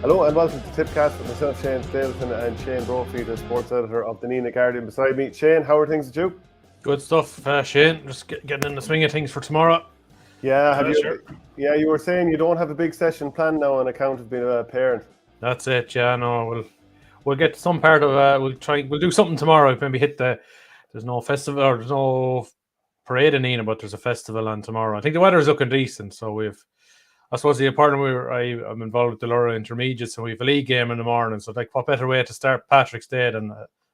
Hello and welcome to Tippcast with myself, Shane Stapleton, and Shane Brophy, the sports editor of the Nina Guardian beside me. Shane, how are things with you? Good stuff, Shane. Just getting in the swing of things for tomorrow. Yeah, Sure. Yeah, you were saying you don't have a big session planned now on account of being a parent. That's it. Yeah, no, we'll get to some part of. We'll do something tomorrow. Maybe hit the. There's no festival or there's no parade in Nina, but there's a festival on tomorrow. I think the weather's looking decent, so we've. I suppose the partner I'm involved with the Laura Intermediate, so we have a league game in the morning. So like, what better way to start Patrick's Day than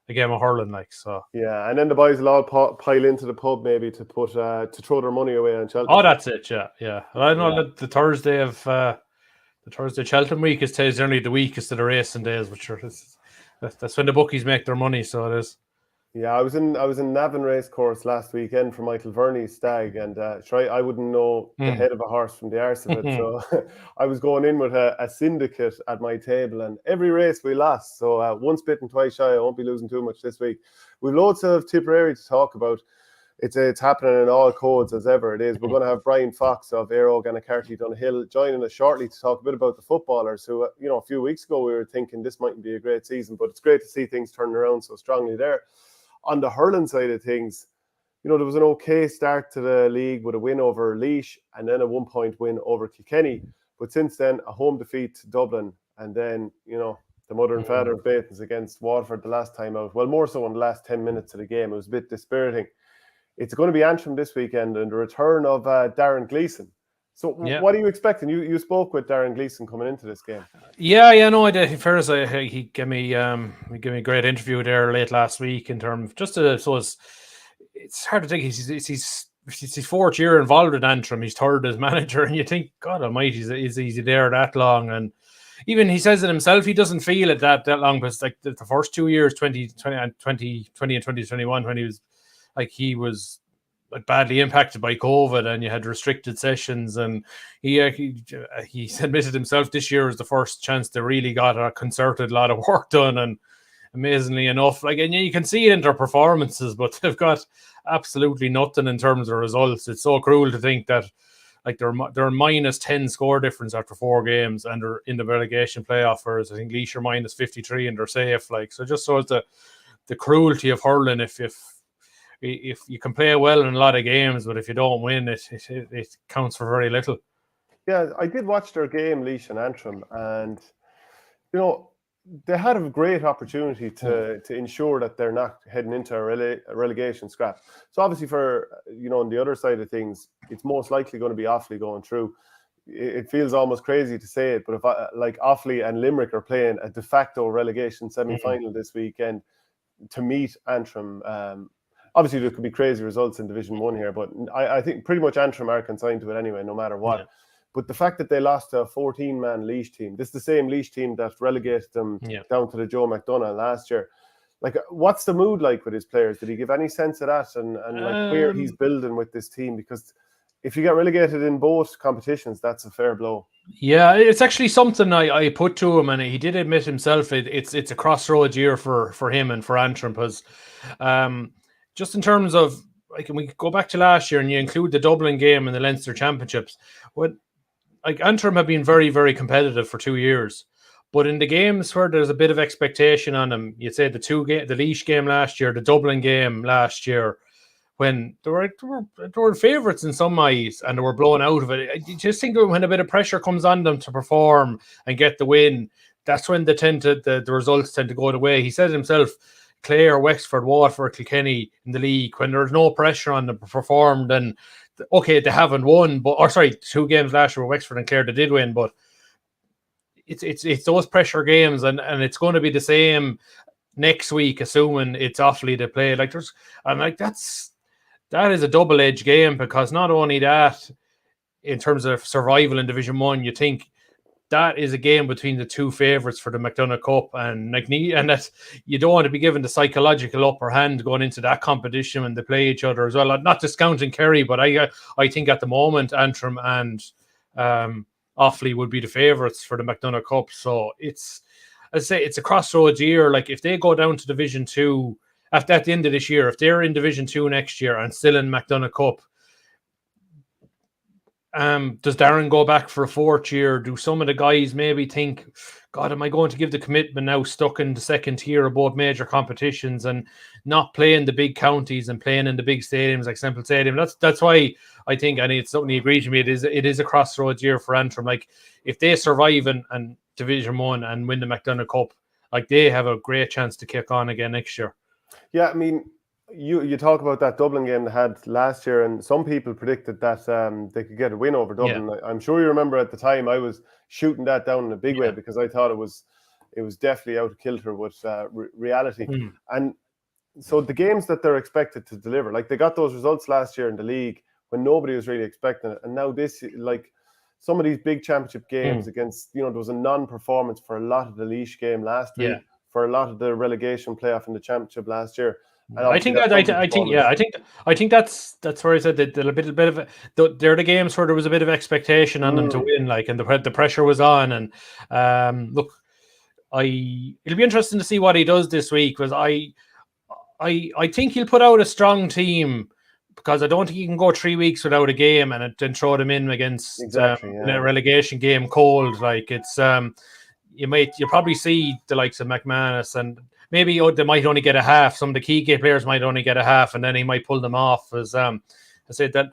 a game of hurling, like so. Yeah, and then the boys will all pile into the pub maybe to put to throw their money away on Cheltenham. Oh, that's it. Yeah. I know that the Thursday of the Thursday Cheltenham week is generally the weakest of the racing days, which are that's when the bookies make their money. So it is. Yeah, I was in Navan Racecourse last weekend for Michael Verney's stag, and I wouldn't know the head of a horse from the arse of it, so I was going in with a syndicate at my table, and every race we lost. So once bitten, twice shy. I won't be losing too much this week. We've loads of Tipperary to talk about. It's happening in all codes as ever it is. We're going to have Brian Fox of Aero Gannacarty Dunhill joining us shortly to talk a bit about the footballers who, a few weeks ago we were thinking this mightn't be a great season, but it's great to see things turning around so strongly there. On the hurling side of things, there was an okay start to the league with a win over Laois and then a 1-point win over Kilkenny. But since then, a home defeat to Dublin, and then, the mother and father of Baton's against Waterford the last time out. Well, more so in the last 10 minutes of the game. It was a bit dispiriting. It's going to be Antrim this weekend and the return of Darren Gleeson. So what are you expecting? You spoke with Darren Gleeson coming into this game. Yeah, no, I did. In fairness, he gave me a great interview there late last week in terms of it's hard to think he's his fourth year involved in Antrim. He's third as manager, and you think, God Almighty, is he there that long? And even he says it himself, he doesn't feel it that long. But it's like the first 2 years, 2020 and 2021, when he was badly impacted by COVID, and you had restricted sessions, and he admitted himself this year was the first chance they really got a concerted lot of work done, and amazingly enough, and you can see it in their performances, but they've got absolutely nothing in terms of results. It's so cruel to think that they're minus 10 score difference after 4 games, and they're in the relegation playoff, whereas I think Laois are minus 53 and they're safe. So just shows the cruelty of hurling. If you can play well in a lot of games, but if you don't win, it counts for very little. Yeah, I did watch their game, Laois and Antrim, and they had a great opportunity to ensure that they're not heading into a relegation scrap. So obviously for, on the other side of things, it's most likely going to be Offaly going through. It feels almost crazy to say it, but if Offaly and Limerick are playing a de facto relegation semi-final this weekend to meet Antrim, obviously, there could be crazy results in Division 1 here, but I think pretty much Antrim are consigned to it anyway, no matter what. Yeah. But the fact that they lost to a 14-man Laois team, this is the same Laois team that relegated them down to the Joe McDonagh last year. What's the mood like with his players? Did he give any sense of that and where he's building with this team? Because if you get relegated in both competitions, that's a fair blow. Yeah, it's actually something I put to him, and he did admit himself it's a crossroads year for him and for Antrim, because just in terms of, we go back to last year and you include the Dublin game and the Leinster Championships, Antrim have been very, very competitive for 2 years. But in the games where there's a bit of expectation on them, you'd say the Laois game last year, the Dublin game last year, when they were favourites in some eyes and they were blown out of it. I just think when a bit of pressure comes on them to perform and get the win, that's when the results tend to go the way. He said himself, Clare, Wexford, Waterford, Kilkenny in the league, when there's no pressure on them to perform, then okay, they haven't won, 2 games last year with Wexford and Clare they did win, but it's those pressure games, and it's going to be the same next week, assuming it's Offaly to play. That is a double-edged game, because not only that, in terms of survival in Division 1, you think that is a game between the 2 favourites for the McDonagh Cup, and that you don't want to be given the psychological upper hand going into that competition when they play each other as well. I'm not discounting Kerry, but I think at the moment Antrim and Offaly would be the favourites for the McDonagh Cup. So it's a crossroads year. If they go down to Division 2 at the end of this year, if they're in Division 2 next year and still in McDonagh Cup, does Darren go back for a fourth year? Do some of the guys maybe think, God, am I going to give the commitment now, stuck in the second tier of both major competitions and not playing the big counties and playing in the big stadiums like Semple Stadium? That's why I think, and it's something you agree to me, it is a crossroads year for Antrim. Like, if they survive and Division 1 and win the McDonagh Cup, like, they have a great chance to kick on again next year. Yeah, I mean, you talk about that Dublin game they had last year, and some people predicted that they could get a win over Dublin. Yeah. I'm sure you remember at the time I was shooting that down in a big way because I thought it was definitely out of kilter with reality. And so the games that they're expected to deliver, like they got those results last year in the league when nobody was really expecting it, and now this, like some of these big championship games against, there was a non-performance for a lot of the Laois game last week, for a lot of the relegation playoff in the championship last year. I think that's where I said that a bit of they're the games where there was a bit of expectation on them to win, like, and the pressure was on. And look, it'll be interesting to see what he does this week, because I think he'll put out a strong team, because I don't think he can go 3 weeks without a game and then throw them in against in a relegation game cold. Like, it's you'll probably see the likes of McManus, and maybe they might only get a half. Some of the key players might only get a half, and then he might pull them off. As I said, that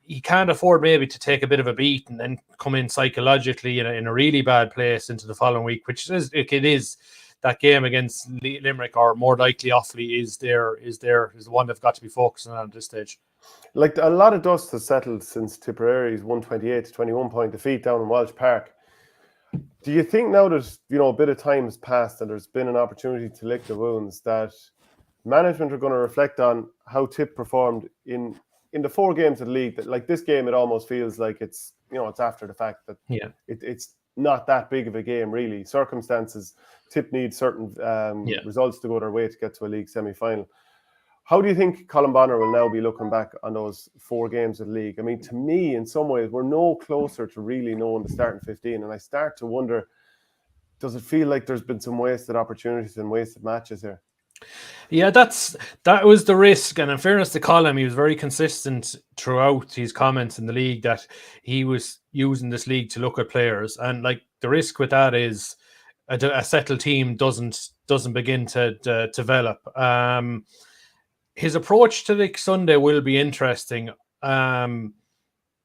he can't afford maybe to take a bit of a beat and then come in psychologically in a really bad place into the following week, which is that game against Limerick, or more likely Offaly, is the one they've got to be focusing on at this stage. Like, a lot of dust has settled since Tipperary's 128-21 point defeat down in Walsh Park. Do you think now that a bit of time has passed and there's been an opportunity to lick the wounds, that management are going to reflect on how Tipp performed in the 4 games of the league? That, like, this game, it almost feels like it's it's after the fact that it's not that big of a game, really. Circumstances, Tipp needs certain results to go their way to get to a league semi-final. How do you think Colin Bonner will now be looking back on those 4 games of the league? I mean, to me, in some ways, we're no closer to really knowing the starting 15, and I start to wonder, does it feel like there's been some wasted opportunities and wasted matches here? Yeah, that was the risk. And in fairness to Colin, he was very consistent throughout his comments in the league that he was using this league to look at players. And, like, the risk with that is a settled team doesn't begin to develop. His approach to the Sunday will be interesting. As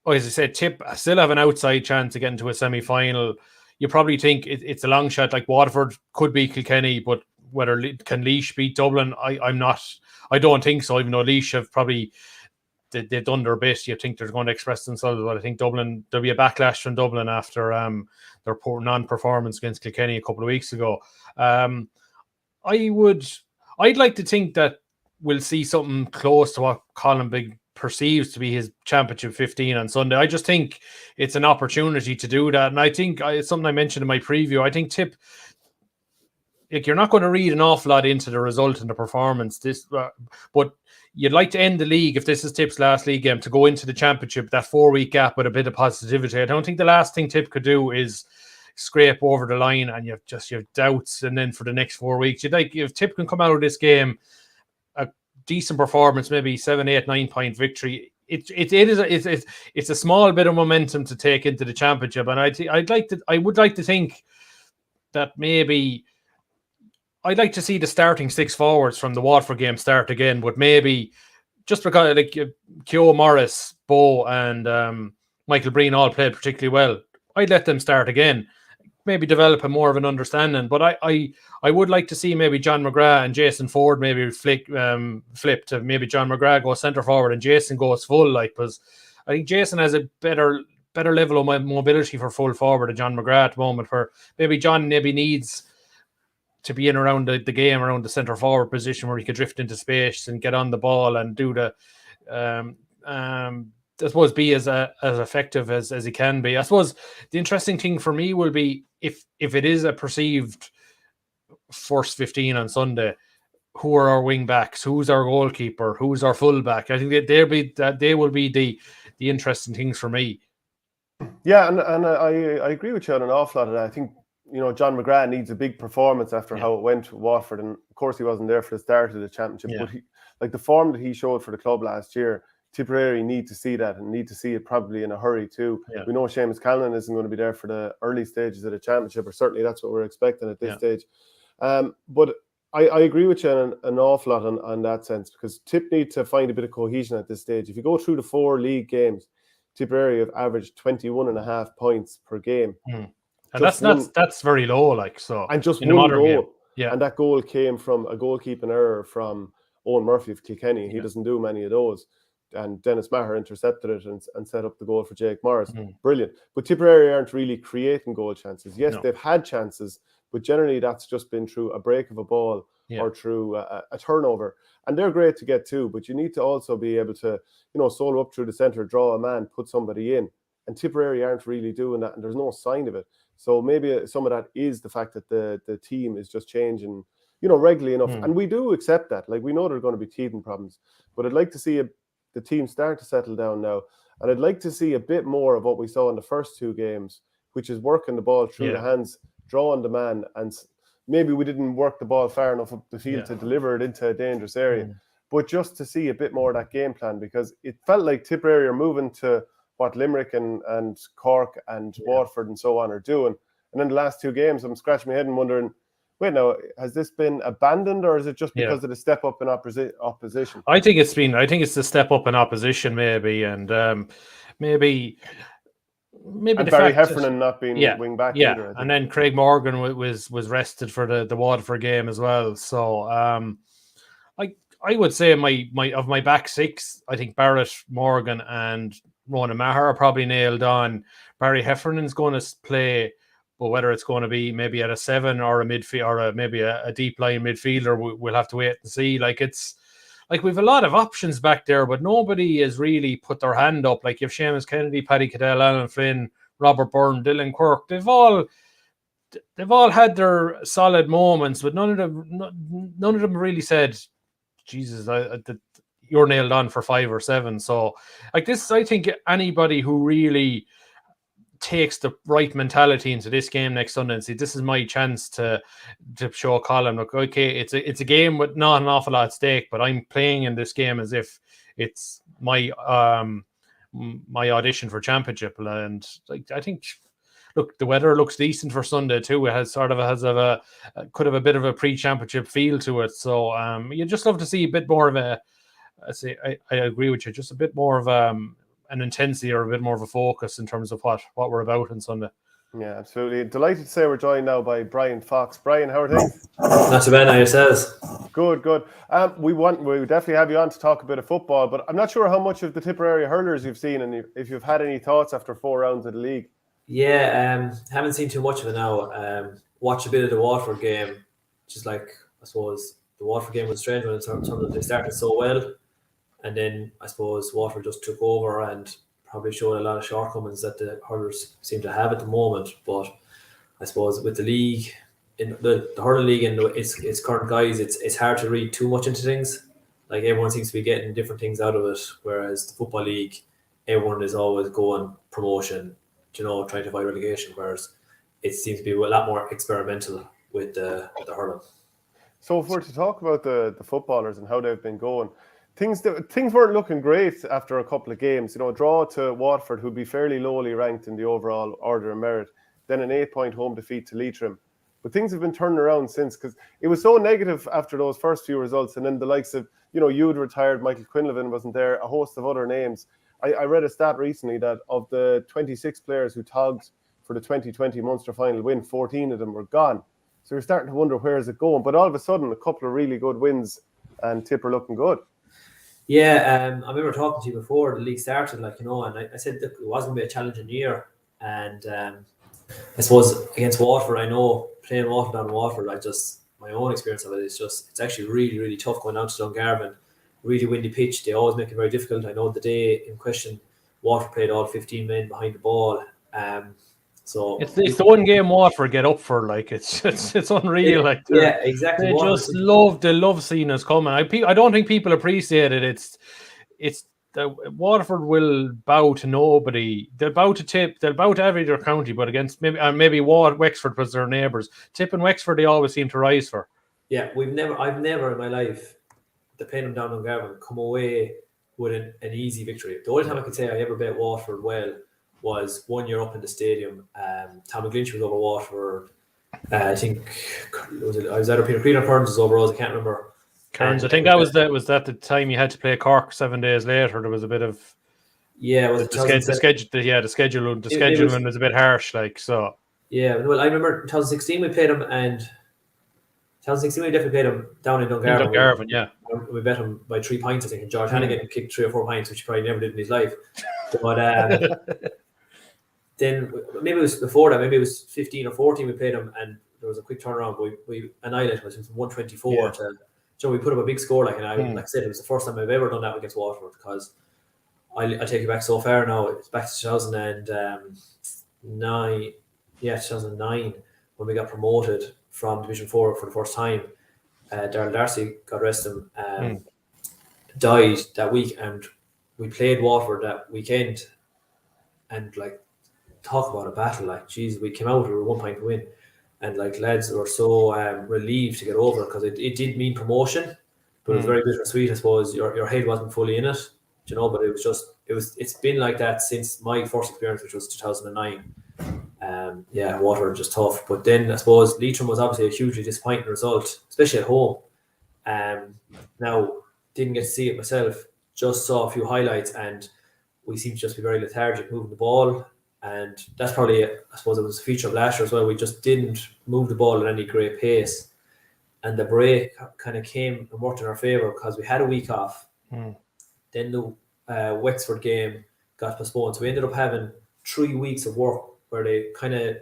I said, Tipp still have an outside chance of getting to a semi-final. You probably think it's a long shot. Like, Waterford could beat Kilkenny, but whether can Laois beat Dublin, I don't think so. Even though Laois have probably they've done their best, you think they're going to express themselves. But I think Dublin, there'll be a backlash from Dublin after their poor non-performance against Kilkenny a couple of weeks ago. I'd like to think that we'll see something close to what Colin Big perceives to be his championship 15 on Sunday. I just think it's an opportunity to do that. And I think it's something I mentioned in my preview. I think Tipp, like, you're not going to read an awful lot into the result and the performance, but you'd like to end the league, if this is Tipp's last league game, to go into the championship, that 4-week gap, with a bit of positivity. I don't think the last thing Tipp could do is scrape over the line and you have doubts, and then for the next 4 weeks, you'd like, if Tipp can come out of this game a decent performance, maybe 7, 8, 9 point victory, it's a small bit of momentum to take into the championship. And I would like to think that maybe I'd like to see the starting 6 forwards from the Waterford game start again, but maybe just because, like, Keogh, Morris, Bowe, and Michael Breen all played particularly well, I'd let them start again. Maybe develop a more of an understanding. But I would like to see maybe John McGrath and Jason Ford maybe flip to maybe John McGrath go centre forward and Jason goes full, like, because I think Jason has a better level of mobility for full forward than John McGrath at the moment, where maybe John needs to be in around the game, around the centre forward position, where he could drift into space and get on the ball and do the I suppose be as effective as he can be. I suppose the interesting thing for me will be if it is a perceived first 15 on Sunday, who are our wing backs, who's our goalkeeper, who's our full back. I think that they will be the interesting things for me. Yeah, and I agree with you on an awful lot of that. I think, John McGrath needs a big performance after how it went with Watford, and of course he wasn't there for the start of the championship. But the form that he showed for the club last year, Tipperary need to see that and need to see it probably in a hurry too. Yeah. We know Seamus Callan isn't going to be there for the early stages of the championship, or certainly that's what we're expecting at this stage. But I agree with you an awful lot on that sense, because Tipp need to find a bit of cohesion at this stage. If you go through the 4 league games, Tipperary have averaged 21.5 points per game. And that's very low, like, so. And just one goal. Game. Yeah. And that goal came from a goalkeeping error from Owen Murphy of Kilkenny. He doesn't do many of those. And Dennis Maher intercepted it and set up the goal for Jake Morris. Brilliant. But Tipperary aren't really creating goal chances. Yes, they've had chances, but generally that's just been through a break of a ball or through a turnover. And they're great to get to, but you need to also be able to, solo up through the centre, draw a man, put somebody in. And Tipperary aren't really doing that, and there's no sign of it. So maybe some of that is the fact that the team is just changing, regularly enough. And we do accept that. Like, we know there are going to be teething problems. But I'd like to see the team start to settle down now. And I'd like to see a bit more of what we saw in the first 2 games, which is working the ball through the hands, drawing the man. And maybe we didn't work the ball far enough up the field to deliver it into a dangerous area. But just to see a bit more of that game plan, because it felt like Tipperary are moving to what Limerick and Cork and Waterford and so on are doing. And in the last 2 games, I'm scratching my head and wondering, wait, now, has this been abandoned, or is it just because of the step up in opposition? I think it's the step up in opposition, maybe, and maybe and Barry Heffernan not being wing back either. And then Craig Morgan was rested for the Waterford game as well. So I would say my back 6, I think Barrett, Morgan, and Ronan Maher are probably nailed on. Barry Heffernan's going to play, but whether it's going to be maybe at a 7 or a midfield or maybe a deep line midfielder, we'll have to wait and see. Like, it's like we've a lot of options back there, but nobody has really put their hand up. Like, you've Seamus Kennedy, Paddy Cadell, Alan Flynn, Robert Byrne, Dylan Quirk. They've all had their solid moments, but none of them really said, Jesus, you're nailed on for 5 or 7. So, like, this, I think anybody who really takes the right mentality into this game next Sunday and say, this is my chance to show Colin, look, okay, it's a game with not an awful lot at stake, but I'm playing in this game as if it's my audition for championship. And like, I think, look, the weather looks decent for Sunday too. It has could have a bit of a pre-championship feel to it. So you just love to see a bit more of I agree with you, just a bit more of an intensity or a bit more of a focus in terms of what we're about on Sunday. Yeah, absolutely. Delighted to say we're joined now by Brian Fox. Brian, how are things? Not too bad, now yourselves? Good. We definitely have you on to talk a bit of football, but I'm not sure how much of the Tipperary hurlers you've seen and if you've had any thoughts after 4 rounds of the league. Yeah, haven't seen too much of it now. Watched a bit of the Waterford game. Just like, I suppose, the Waterford game was strange in terms of they started so well. And then I suppose Waterford just took over and probably showed a lot of shortcomings that the hurlers seem to have at the moment. But I suppose with the league, in the hurling league and its current guys, it's hard to read too much into things. Like, everyone seems to be getting different things out of it, whereas the football league, everyone is always going promotion, trying to fight relegation, whereas it seems to be a lot more experimental with the hurling. So if we're to talk about the footballers and how they've been going, things weren't looking great after a couple of games. A draw to Waterford, who'd be fairly lowly ranked in the overall order of merit, then an 8-point home defeat to Leitrim. But things have been turning around since, because it was so negative after those first few results, and then the likes of, you'd retired, Michael Quinlivan wasn't there, a host of other names. I read a stat recently that of the 26 players who togged for the 2020 Munster final win, 14 of them were gone. So you're starting to wonder, where is it going? But all of a sudden, a couple of really good wins, and Tipp are looking good. Yeah, I remember talking to you before the league started, and I said that it was going to be a challenging year. And I suppose against Waterford, I know playing Waterford on Waterford, my own experience of it is it's actually really, really tough going down to Dungarvan. Really windy pitch. They always make it very difficult. I know the day in question, Waterford played all 15 men behind the ball. So it's the one game Waterford get up for. Like, it's unreal. Yeah, exactly. They love seeing us coming. I don't think people appreciate it. It's Waterford will bow to nobody. They'll bow to Tipp. They'll bow to every other county, but against maybe Wexford was their neighbours. Tipp and Wexford, they always seem to rise for. Yeah, I've never in my life, the playing them down on Garvin, come away with an easy victory. The only time I could say I ever bet Waterford well was 1 year up in the stadium. Tom McGlinchey was over Waterford. I think I was either Peter Creed or Kearns was over us. I can't remember. Kearns, I think that was the time you had to play Cork 7 days later. There was a bit of the scheduling was a bit harsh, like so. Yeah, well, I remember 2016 we played him, and 2016 we definitely played him down in Dungarvan. Yeah. We bet him by 3 points, I think, and George Hannigan kicked 3 or 4 points, which he probably never did in his life. But then maybe it was before that, maybe it was 15 or 14 we played him, and there was a quick turnaround. We annihilated us from 124 to, we put up a big score, like, and like I said, it was the first time I've ever done that against Waterford, because I take it back so far now. It's back to 2009. Yeah, 2009 when we got promoted from Division 4 for the first time. Darryl Darcy, God rest him, died that week, and we played Waterford that weekend, and like, talk about a battle, like, geez, we came out, we were 1 point to win, and like, lads were so relieved to get over, because it did mean promotion, but it was very bittersweet, I suppose. Your head wasn't fully in it, you know, but it was just, it's been like that since my first experience, which was 2009. Waterford just tough, but then I suppose Leitrim was obviously a hugely disappointing result, especially at home. Now, didn't get to see it myself, just saw a few highlights, and we seem to just be very lethargic moving the ball, and that's probably, I suppose, it was a feature of last year as well. We just didn't move the ball at any great pace, and the break kind of came and worked in our favour because we had a week off. Then the Wexford game got postponed, so we ended up having 3 weeks of work where they kind of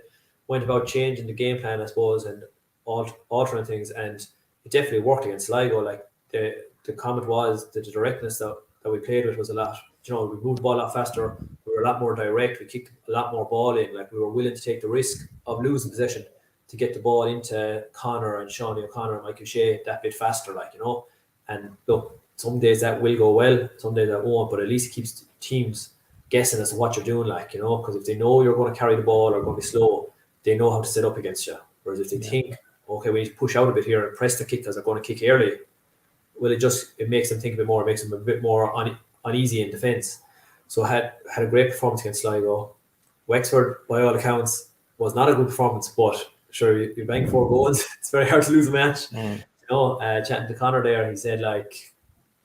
went about changing the game plan, I suppose, and altering things, and it definitely worked against Sligo. Like, the comment was that the directness that we played with was a lot, you know, we moved the ball a lot faster, we were a lot more direct, we kicked a lot more ball in, like, we were willing to take the risk of losing possession to get the ball into Connor and Seanie O'Connor and Mike O'Shea that bit faster, like, you know. And look, some days that will go well, some days that won't, but at least it keeps teams guessing as to what you're doing, like, you know, because if they know you're going to carry the ball or going to be slow, they know how to set up against you. Whereas if they think, okay, we need to push out a bit here and press the kick because they're going to kick early, well, it makes them think a bit more, it makes them a bit more uneasy in defence. So had a great performance against Sligo. Wexford, by all accounts, was not a good performance, but sure, you bank 4 goals, it's very hard to lose a match. You know, chatting to Connor there, he said, like,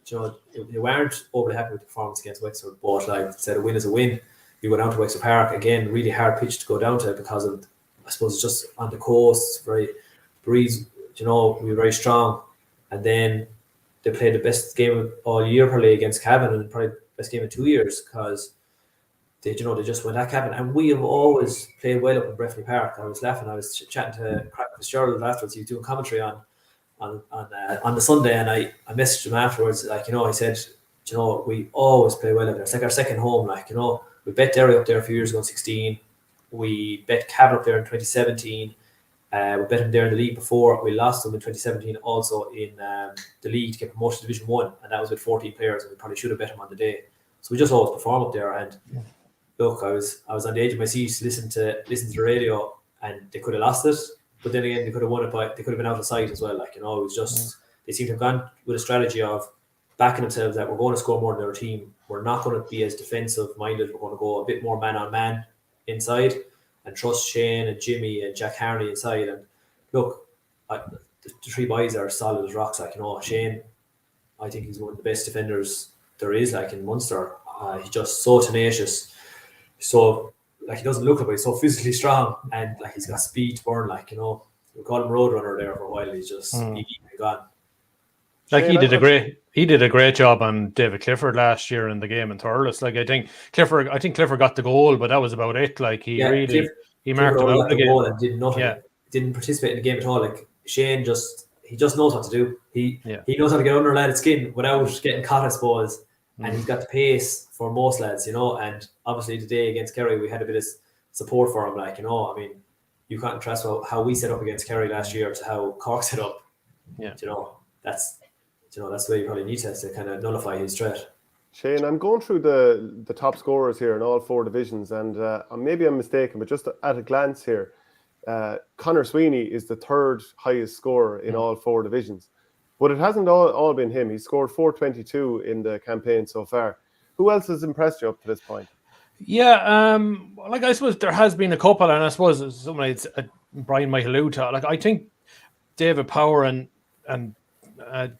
you know, they weren't overly happy with the performance against Wexford, but like said, a win is a win. You go down to Wexford Park, again, really hard pitch to go down to because of, I suppose, it's just on the coast, very breeze, you know, we were very strong. And then they played the best game all year probably against Cavan, and probably the best game in 2 years, because they just went at Cavan. And we have always played well up in Brophy Park. I was laughing, I was chatting to Craig Fitzgerald afterwards, he was doing commentary on the Sunday, and I messaged him afterwards, like, you know, I said, you know, we always play well up there. It's like our second home, like, you know, we bet Derry up there a few years ago in 2016, we bet Cavan up there in 2017, we bet them there in the league before, we lost them in 2017 also in the league to get promoted to Division 1, and that was with 14 players, and we probably should have bet them on the day. So we just always perform up there, and look, I was on the edge of my seat to listen to the radio, and they could have lost it. But then again, they could have won it they could have been out of sight as well. Like, you know, it was just, they seem to have gone with a strategy of backing themselves that we're going to score more than our team. We're not going to be as defensive minded. We're going to go a bit more man on man inside and trust Shane and Jimmy and Jack Harney inside. And look, the 3 boys are solid as rocks. Like, you know, Shane, I think he's one of the best defenders there is, like, in Munster. He's just so tenacious. So, like, he doesn't look like it, he's so physically strong, and like, he's got speed to burn, like, you know, we called him Roadrunner there for a while. He's just he gone. Like, he did a great job on David Clifford last year in the game in Thurles. Like, I think Clifford got the goal, but that was about it. Like, he marked him out the goal and did nothing. Didn't participate in the game at all. Like, Shane knows what to do. He knows how to get under a lad's skin without getting caught, I suppose. And he's got the pace for most lads, you know, and obviously today against Kerry, we had a bit of support for him, like, you know, I mean, you can't trust how we set up against Kerry last year to how Cork set up. Yeah. You know, that's the way you probably need to kind of nullify his threat. Shane, I'm going through the top scorers here in all 4 divisions, and maybe I'm mistaken, but just at a glance here, Conor Sweeney is the 3rd highest scorer in all 4 divisions. But it hasn't all been him. He scored 422 in the campaign so far. Who else has impressed you up to this point? Yeah, like I suppose there has been a couple, and I suppose somebody Brian might allude to. Like I think David Power and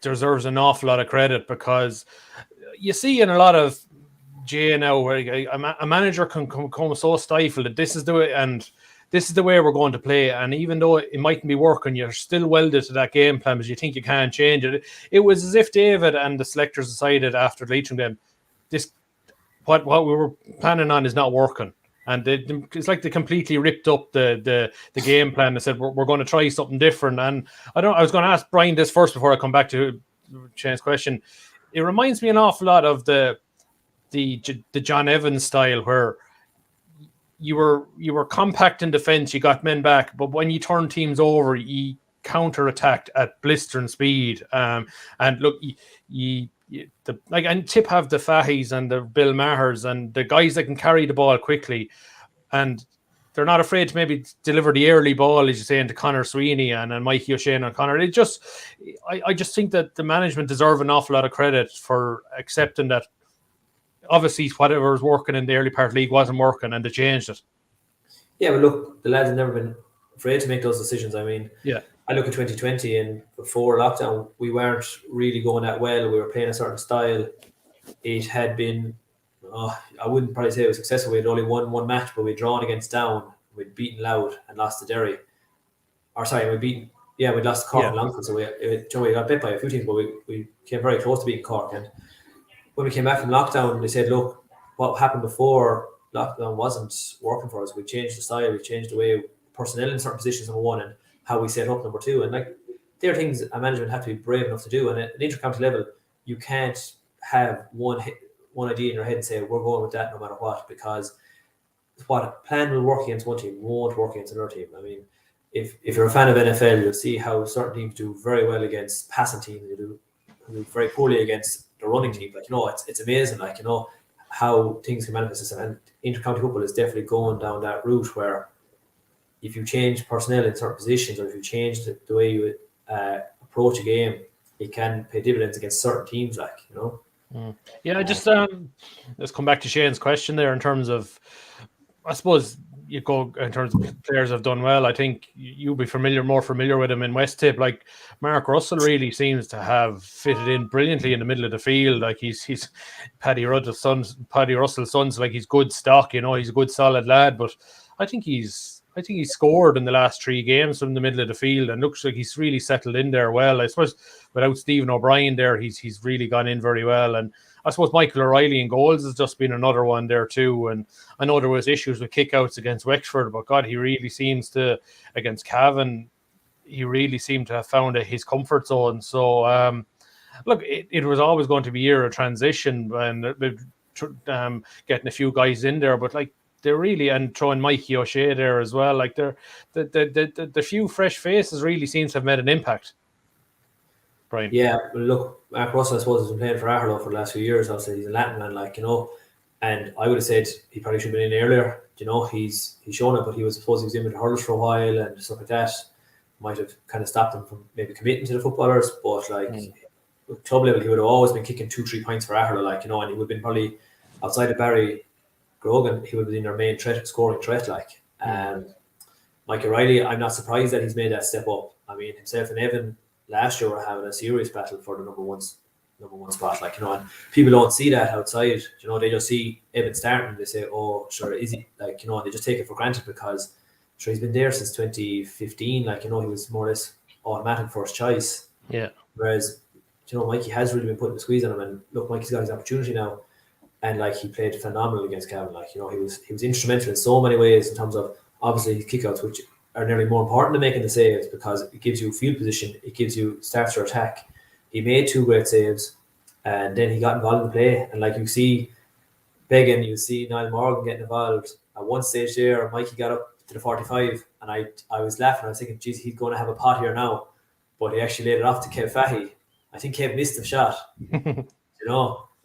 deserves an awful lot of credit, because you see in a lot of J now where a manager can come so stifled that this is the way we're going to play, and even though it mightn't be working, you're still welded to that game plan because you think you can't change it. It was as if David and the selectors decided after the Leitrim game, this what we were planning on is not working. And it's like they completely ripped up the game plan and said, we're going to try something different. And I was going to ask Brian this first before I come back to Shane's question. It reminds me an awful lot of the John Evans style, where you were compact in defence, you got men back, but when you turn teams over, you counter-attacked at blistering speed. And look, and Tipp have the Fahys and the Bill Mahers and the guys that can carry the ball quickly, and they're not afraid to maybe deliver the early ball, as you say, into Conor Sweeney and Mikey O'Shane and Conor. I just think that the management deserve an awful lot of credit for accepting that obviously whatever was working in the early part of the league wasn't working, and they changed it. Yeah, but look, the lads have never been afraid to make those decisions. I mean, yeah, I look at 2020, and before lockdown, we weren't really going that well. We were playing a certain style. It had been, I wouldn't probably say it was successful. We had only won one match, but we'd drawn against Down. We'd beaten Louth and lost to Derry. We'd lost to Cork and Longford. So we got bit by a few teams, but we came very close to beating Cork. And when we came back from lockdown, they said, look, what happened before lockdown wasn't working for us. We changed the style. We changed the way personnel in certain positions, number one, and how we set up, number two. And like, there are things a management have to be brave enough to do. And at an inter-county level, you can't have one idea in your head and say, we're going with that no matter what, because what a plan will work against one team won't work against another team. I mean, if you're a fan of NFL, you'll see how certain teams do very well against passing teams. They do very poorly against the running team. Like, it's amazing, like, how things can manifest itself. And inter-county football is definitely going down that route where if you change personnel in certain positions, or if you change the way you approach a game, it can pay dividends against certain teams, like, Yeah, just let's come back to Shane's question there in terms of, I suppose you go in terms of players have done well. I think you'll be more familiar with him in West Tip. Like, Mark Russell really seems to have fitted in brilliantly in the middle of the field. Like, he's Paddy Russell's sons. Like, he's good stock. He's a good solid lad. But I think he's scored in the last 3 games from the middle of the field, and looks like he's really settled in there well. I suppose without Stephen O'Brien there, he's really gone in very well. And I suppose Michael O'Reilly in goals has just been another one there too. And I know there was issues with kickouts against Wexford, but God, he really seems to, against Cavan, he really seemed to have found his comfort zone. So look, it was always going to be a year of transition and getting a few guys in there, but like, they're really, and throwing Mikey O'Shea there as well. Like, the few fresh faces really seems to have made an impact. Brian. Yeah, well, look, Mark Russell, I suppose, has been playing for Carlow for the last few years. Obviously, he's a Latin man, like, and I would have said he probably should have been in earlier. He's shown it, but he was in with the hurlers for a while and stuff like that. Might have kind of stopped him from maybe committing to the footballers, but like, at club level, he would have always been kicking 2-3 points for Carlow, like, and he would have been probably outside of Barry Grogan, he would have been their main scoring threat, like. Mike O'Reilly, I'm not surprised that he's made that step up. I mean, himself and Evan last year were having a serious battle for the number one spot, like, and people don't see that outside. They just see Evan starting and they say, oh, sure, is he, like, they just take it for granted because sure, he's been there since 2015, like, he was more or less automatic first choice. Yeah. Whereas, Mikey has really been putting the squeeze on him, and look, Mikey's got his opportunity now. And like, he played phenomenal against Cavan. Like, he was instrumental in so many ways in terms of obviously kickouts, which are nearly more important than making the saves because it gives you field position, it gives you starts your attack. He made 2 great saves, and then he got involved in the play. And like, you see Began, you see Niall Morgan getting involved. At one stage there, Mikey got up to the 45, and I was laughing. I was thinking, geez, he's going to have a pot here now. But he actually laid it off to Kev Fahey. I think Kev missed the shot.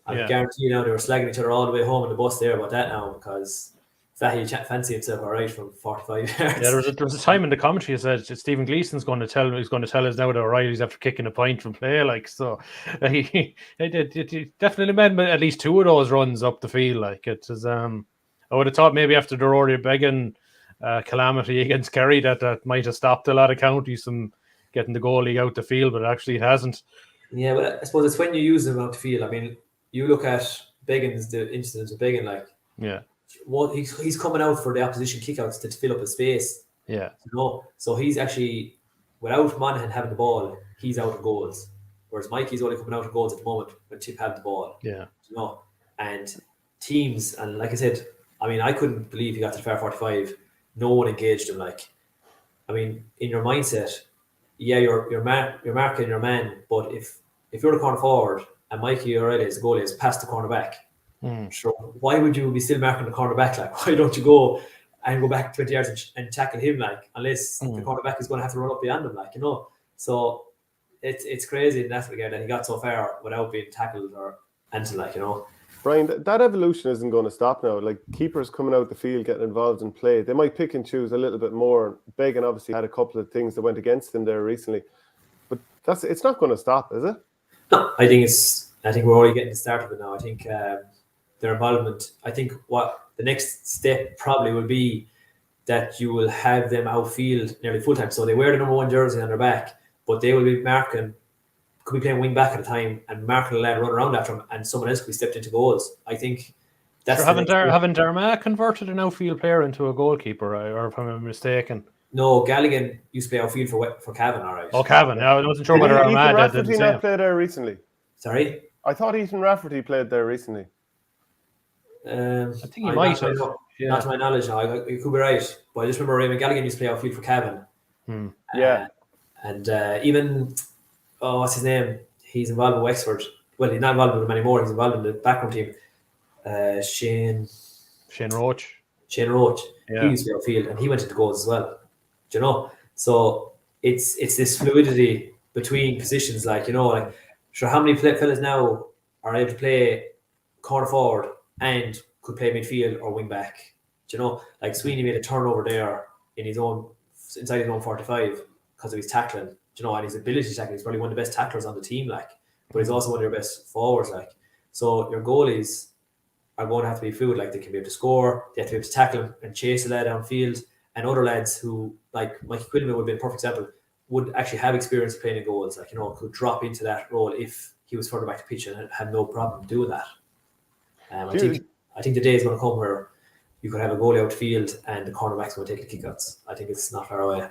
I guarantee you now they were slagging each other all the way home in the bus there about that now, because Fahey fancy himself all right from 45 yards. Yeah, there was a time in the commentary that said Stephen Gleeson's going to tell us now that O'Reilly's after kicking a point from play, like, so he definitely made at least 2 of those runs up the field. Like, it was I would have thought maybe after the Rory Beggan calamity against Kerry that might have stopped a lot of counties from getting the goalie out the field, but actually it hasn't. Yeah, but I suppose it's when you use them out the field. I mean, you look at the incidents of Beggan, like, yeah, what he's coming out for the opposition kickouts to fill up his space. Yeah. So he's actually, without Monaghan having the ball, he's out of goals. Whereas Mikey's only coming out of goals at the moment when Tipp had the ball. Yeah. And teams, and like I said, I mean, I couldn't believe he got to the far 45. No one engaged him. Like, I mean, in your mindset, yeah, you're marking your man, but if you're the corner forward and Mikey O'Reilly is the goalie, is past the corner back. Sure, why would you be still marking the corner back? Like, why don't you go back 20 yards and tackle him? Like, unless the cornerback is going to have to run up beyond him, like, So it's crazy in that regard that he got so far without being tackled or anything, like, Brian, that evolution isn't going to stop now. Like, keepers coming out the field, getting involved in play, they might pick and choose a little bit more. Beggan obviously had a couple of things that went against him there recently, but it's not going to stop, is it? No, I think we're already getting the start of it now. I think their involvement. I think what the next step probably will be that you will have them outfield nearly full time. So they wear the number 1 jersey on their back, but they will be marking. Could be playing wing back at a time and marking a lad run around after him, and someone else could be stepped into goals. I think that's haven't Dermot converted an outfield player into a goalkeeper, or if I'm mistaken? No, Galligan used to play outfield for Cavan, all right. Oh, Cavan. I wasn't sure whether Ethan Rafferty not played there recently. Sorry, I thought Ethan Rafferty played there recently. I think he might have. Not to my knowledge, no. You could be right, but I just remember Raymond Galligan used to play outfield for Cavan. Yeah, and even what's his name? He's involved with Wexford. Well, he's not involved with them anymore. He's involved in the background team. Shane Roach. Yeah. He used to be outfield, and he went into goals as well. Do you know? So it's this fluidity between positions, like, like, sure, how many fellas now are able to play corner forward and could play midfield or wing back? Do you know? Like, Sweeney made a turnover there inside his own 45 because of his tackling. Do you know? And his ability to tackle. He's probably one of the best tacklers on the team, like, but he's also one of your best forwards, like. So your goalies are going to have to be fluid, like, they can be able to score, they have to be able to tackle him and chase the lad downfield, and other lads who, like Mikey Quinlan would be a perfect example, would actually have experience playing in goals, like, could drop into that role if he was further back to pitch and had no problem doing that. I think the day is going to come where you could have a goalie outfield and the cornerback's going to take the kickouts. I think it's not far away.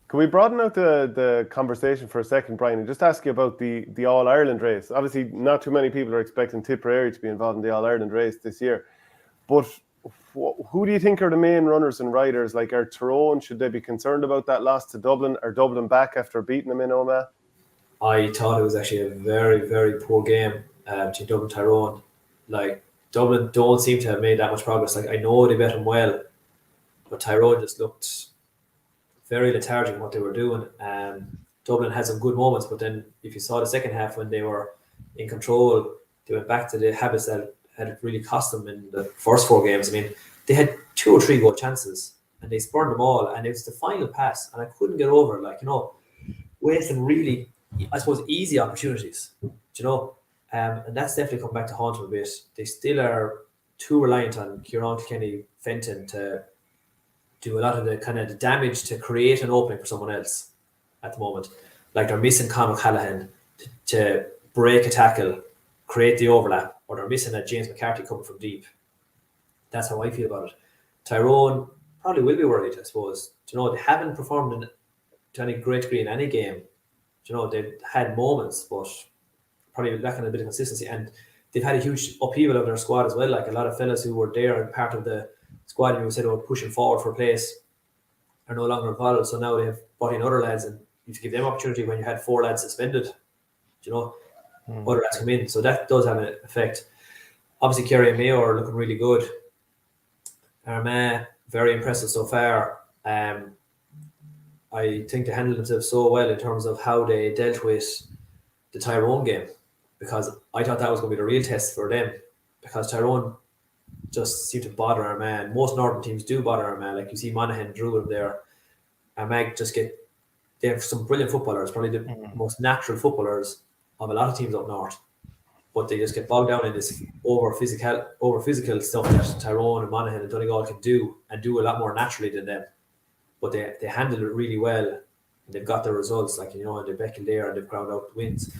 Can we broaden out the conversation for a second, Brian, and just ask you about the All-Ireland race? Obviously, not too many people are expecting Tipperary to be involved in the All-Ireland race this year. But who do you think are the main runners and riders? Like, are Tyrone, should they be concerned about that loss to Dublin? Are Dublin back after beating them in Omagh? I thought it was actually a very, very poor game between Dublin and Tyrone. Like, Dublin don't seem to have made that much progress. Like, I know they bet them well, but Tyrone just looked very lethargic in what they were doing. Dublin had some good moments, but then if you saw the second half when they were in control, they went back to the habits that had really cost them in the first 4 games. I mean, they had 2 or 3 goal chances and they spurned them all, and it was the final pass, and I couldn't get over it. Like, wasting really, I suppose, easy opportunities. And that's definitely come back to haunt them a bit. They still are too reliant on Kieran Kilkenny, Fenton to do a lot of the kind of the damage to create an opening for someone else at the moment. Like, they're missing Conor Callahan to break a tackle, create the overlap, or they're missing a James McCarthy coming from deep. That's how I feel about it. Tyrone probably will be worried, I suppose. They haven't performed to any great degree in any game. They've had moments, but probably lacking a bit of consistency. And they've had a huge upheaval of their squad as well. Like, a lot of fellas who were there and part of the squad who said they were pushing forward for a place are no longer involved. So now they have brought in other lads, and you have to give them opportunity when you had 4 lads suspended. Other lads come in. So that does have an effect. Obviously, Kerry and Mayo are looking really good. Armagh, very impressive so far. I think they handled themselves so well in terms of how they dealt with the Tyrone game, because I thought that was going to be the real test for them, because Tyrone just seem to bother Armagh. Most Northern teams do bother Armagh. Like you see Monaghan, Druid there. Armagh they have some brilliant footballers, probably the most natural footballers of a lot of teams up north. But they just get bogged down in this over physical stuff that Tyrone and Monaghan and Donegal can do, and do a lot more naturally than them. But they handle it really well, and they've got their results, like, you know, and they've Beckle there and they've ground out the wins.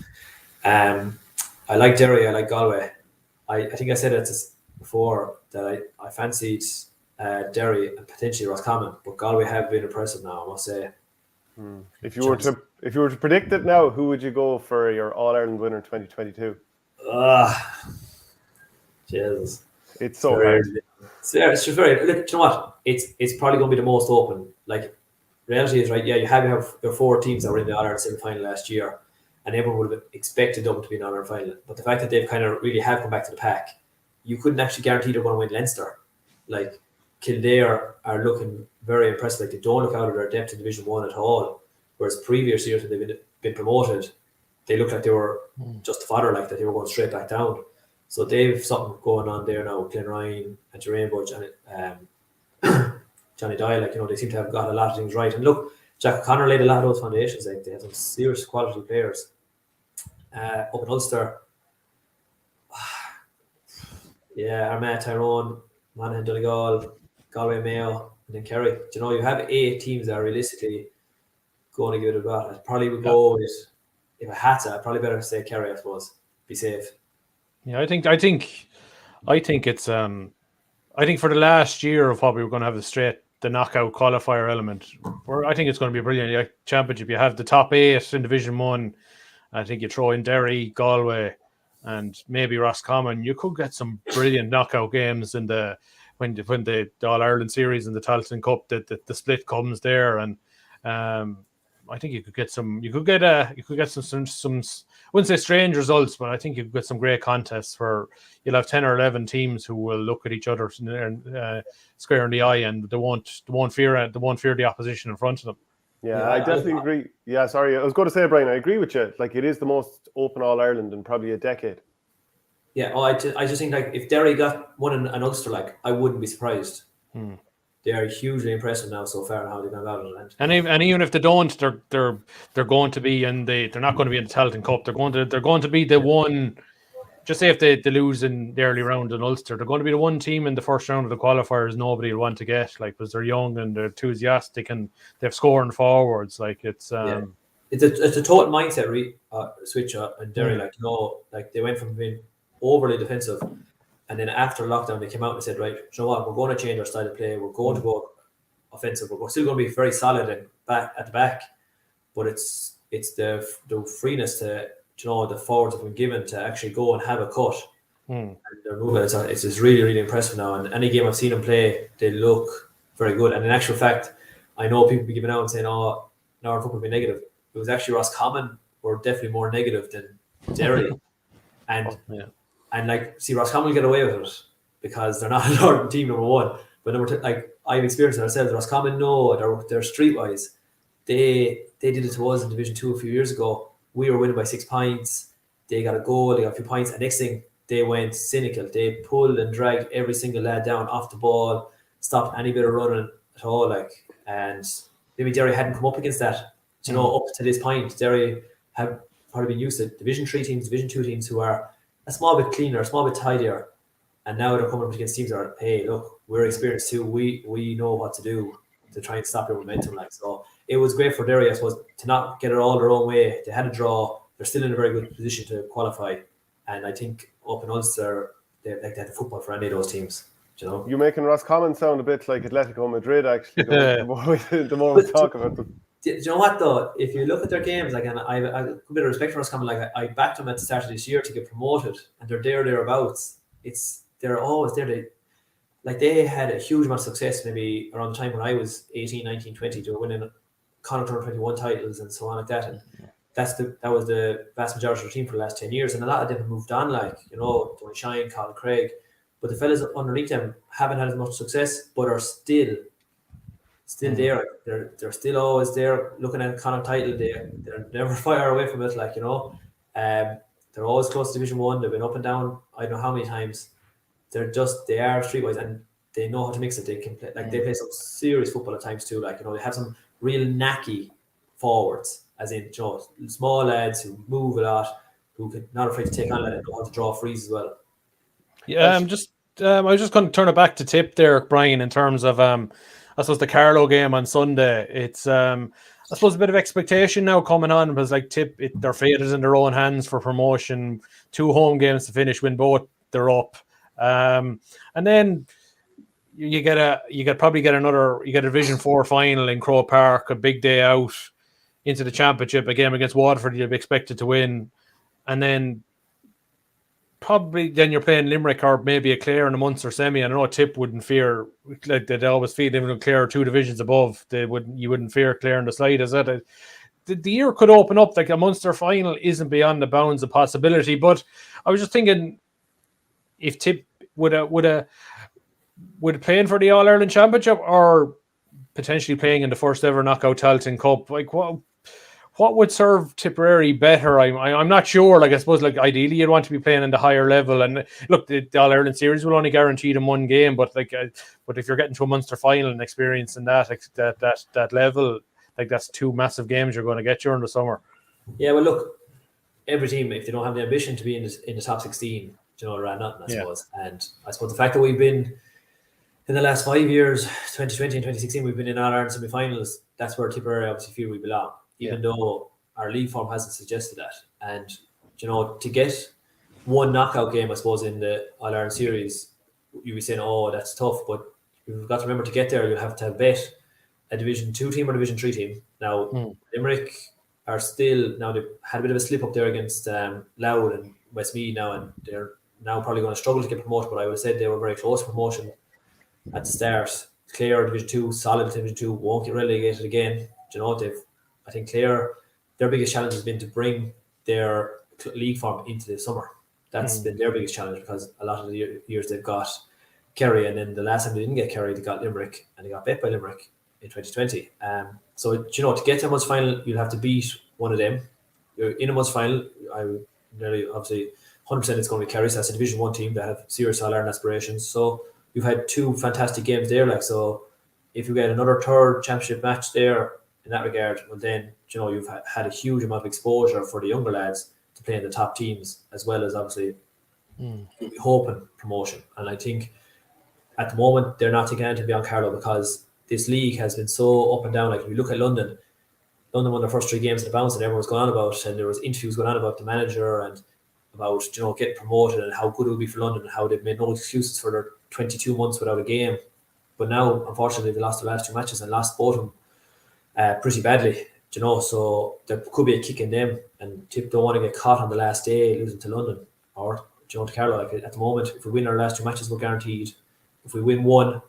I like Derry, I like Galway. I think I said it before that I fancied Derry and potentially Roscommon, but Galway have been impressive now, I must say. If you were to predict it now, who would you go for your All Ireland winner 2022? Jesus, it's so hard. It's just very. Look, you know what? It's probably going to be the most open. Like, reality is, right. Yeah, you have your 4 teams that were in the All Ireland semi-final last year, and everyone would have expected them to be in the All Ireland final. But the fact that they've kind of really have come back to the pack, you couldn't actually guarantee they're going to win Leinster. Like, Kildare are looking very impressive. Like, they don't look out of their depth in Division 1 at all. Whereas previous years when they've been promoted, they looked like they were just fodder, like that they were going straight back down. So they've something going on there now. Glen Ryan and Rainbow, Johnny Dye, like, you know, they seem to have got a lot of things right. And look, Jack O'Connor laid a lot of those foundations. Like, they have some serious quality players. Up in Ulster, Armagh, Tyrone, Monaghan, Donegal, Galway, Mayo, and then Kerry. Do you know, you have 8 teams that are realistically going to give it a shot. I probably would go with, if I had to, I'd probably better say Kerry, I suppose. Be safe. Yeah, I think it's I think for the last year of what we were going to have the knockout qualifier element, I think it's going to be a brilliant championship. You have the top 8 in Division 1. I think you throw in Derry, Galway, and maybe Roscommon. You could get some brilliant knockout games in when the All Ireland series and the Tailteann Cup. The split comes there, and I think you could get some. You could get some. I wouldn't say strange results, but I think you could get some great contests where you'll have 10 or 11 teams who will look at each other square in the eye, and they won't fear the opposition in front of them. Yeah, I definitely agree. Yeah, sorry, I was going to say, Brian, I agree with you. Like, it is the most open All Ireland in probably a decade. Yeah, I just think, like, if Derry got one in Ulster, like, I wouldn't be surprised. They are hugely impressive now so far in how they've gone about it. And even if they don't, they're going to be they're not going to be in the Tailteann Cup. They're going to be the one. Just say if they lose in the early round in Ulster, they're going to be the one team in the first round of the qualifiers nobody will want to get, like, because they're young and they're enthusiastic and they have scoring forwards. Like, it's a total mindset switch in Derry. Like, you know, like, they went from being overly defensive, and then after lockdown they came out and said, right, you know what, we're going to change our style of play. We're going to go offensive. We're still going to be very solid and back at the back, but it's the freeness to, you know, the forwards have been given to actually go and have a cut. And their movement, it's just really, really impressive now. And any game I've seen them play, they look very good. And in actual fact, I know people be giving out and saying, "Oh, Northern football will be negative." It was actually Roscommon were definitely more negative than Derry. And like, see, Roscommon will get away with it because they're not a Northern team, number one. But number two, like, I've experienced it ourselves. Roscommon, no, they're streetwise. They did it to us in Division 2 a few years ago. We were winning by 6 points. They got a goal, they got a few points. And next thing, they went cynical. They pulled and dragged every single lad down off the ball, stopped any bit of running at all. Like, and maybe Derry hadn't come up against that. You know, up to this point, Derry have probably been used to Division 3 teams, Division 2 teams who are a small bit cleaner, a small bit tidier. And now they're coming up against teams that are, hey, look, we're experienced too. We know what to do to try and stop your momentum. Like, so it was great for Derry, I suppose, to not get it all their own way. They had a draw. They're still in a very good position to qualify. And I think up in Ulster, they had the football for any of those teams. You know, you're making Roscommon sound a bit like Atletico Madrid, actually. The more we talk about them. Do you know what, though? If you look at their games, like, and I have a bit of respect for Roscommon. Like, I backed them at the start of this year to get promoted, and they're thereabouts. They're always there. They had a huge amount of success maybe around the time when I was 18, 19, 20. They were winning Connacht 21 titles and so on like that. And that was the vast majority of the team for the last 10 years. And a lot of them have moved on, like, you know, Tony Shine, Colin Craig. But the fellas underneath them haven't had as much success, but are still there. They're still always there looking at a Connacht title. They're never far away from it, like, you know. They're always close to Division 1. They've been up and down, I don't know how many times. they are streetwise and they know how to mix it. They can play they play some serious football at times too. Like, they have some real knacky forwards, as in, small lads who move a lot, who can not afraid to take on and know how to draw frees as well. Yeah, I was just going to turn it back to Tipp there, Brian, in terms of I suppose the Carlow game on Sunday. It's I suppose a bit of expectation now coming on, because like Tipp, their fate is in their own hands for promotion. 2 home games to finish, win both, they're up. And then you probably get a Division 4 final in Croke Park, a big day out into the championship, a game against Waterford you'll be expected to win, and then probably then you're playing Limerick or maybe a Clare in a Munster semi. I know Tipp wouldn't fear, like they'd always feel even if Clare 2 divisions above, you wouldn't fear Clare in the slightest. The year could open up, like a Munster final isn't beyond the bounds of possibility. But I was just thinking, if Tipp would playing for the All Ireland Championship or potentially playing in the first ever knockout Tailteann Cup, like what would serve Tipperary better? I'm not sure. Like, I suppose, like, ideally you'd want to be playing in the higher level. And look, the All Ireland series will only guarantee them 1 game. But but if you're getting to a Munster final and experiencing that level, like, that's 2 massive games you're going to get during the summer. Yeah, well, look, every team, if they don't have the ambition to be in the top 16, around nothing, I suppose. And I suppose the fact that we've been in the last 5 years, 2020 and 2016, we've been in All Ireland semi-finals. That's where Tipperary obviously feel we belong. Even though our league form hasn't suggested that. And, to get 1 knockout game, I suppose, in the All-Ireland series, you'd be saying, oh, that's tough. But you've got to remember, to get there, you'll have to bet a Division 2 team or Division 3 team. Now, Limerick are still, now they've had a bit of a slip up there against Louth and Westmeath now, and they're now probably going to struggle to get promoted. But I would have said they were very close to promotion at the start. Clare, Division 2, solid Division 2, won't get relegated again. I think Clare, their biggest challenge has been to bring their league form into the summer. That's been their biggest challenge, because a lot of the years they've got Kerry, and then the last time they didn't get Kerry, they got Limerick, and they got bet by Limerick in 2020. So, to get to a Munster final, you'll have to beat one of them. You're in a Munster final, I would nearly, obviously, 100% it's going to be Kerry, so that's a Division 1 team that have serious All-Ireland aspirations. So you've had 2 fantastic games there. So if you get another 3rd championship match there, in that regard, well then, you've had a huge amount of exposure for the younger lads to play in the top teams, as well as obviously hoping promotion. And I think at the moment they're not taking anything beyond Carlow, because this league has been so up and down. Like, if you look at London won their first 3 games in the bounce, and everyone was going on about, and there was interviews going on about the manager and about getting promoted and how good it would be for London, and how they've made no excuses for their 22 months without a game. But now, unfortunately, they lost the last 2 matches and lost both of them pretty badly, so there could be a kick in them, and Tipp don't want to get caught on the last day losing to London or to Carlow. Like, at the moment, if we win our last 2 matches, we're guaranteed. If we win 1,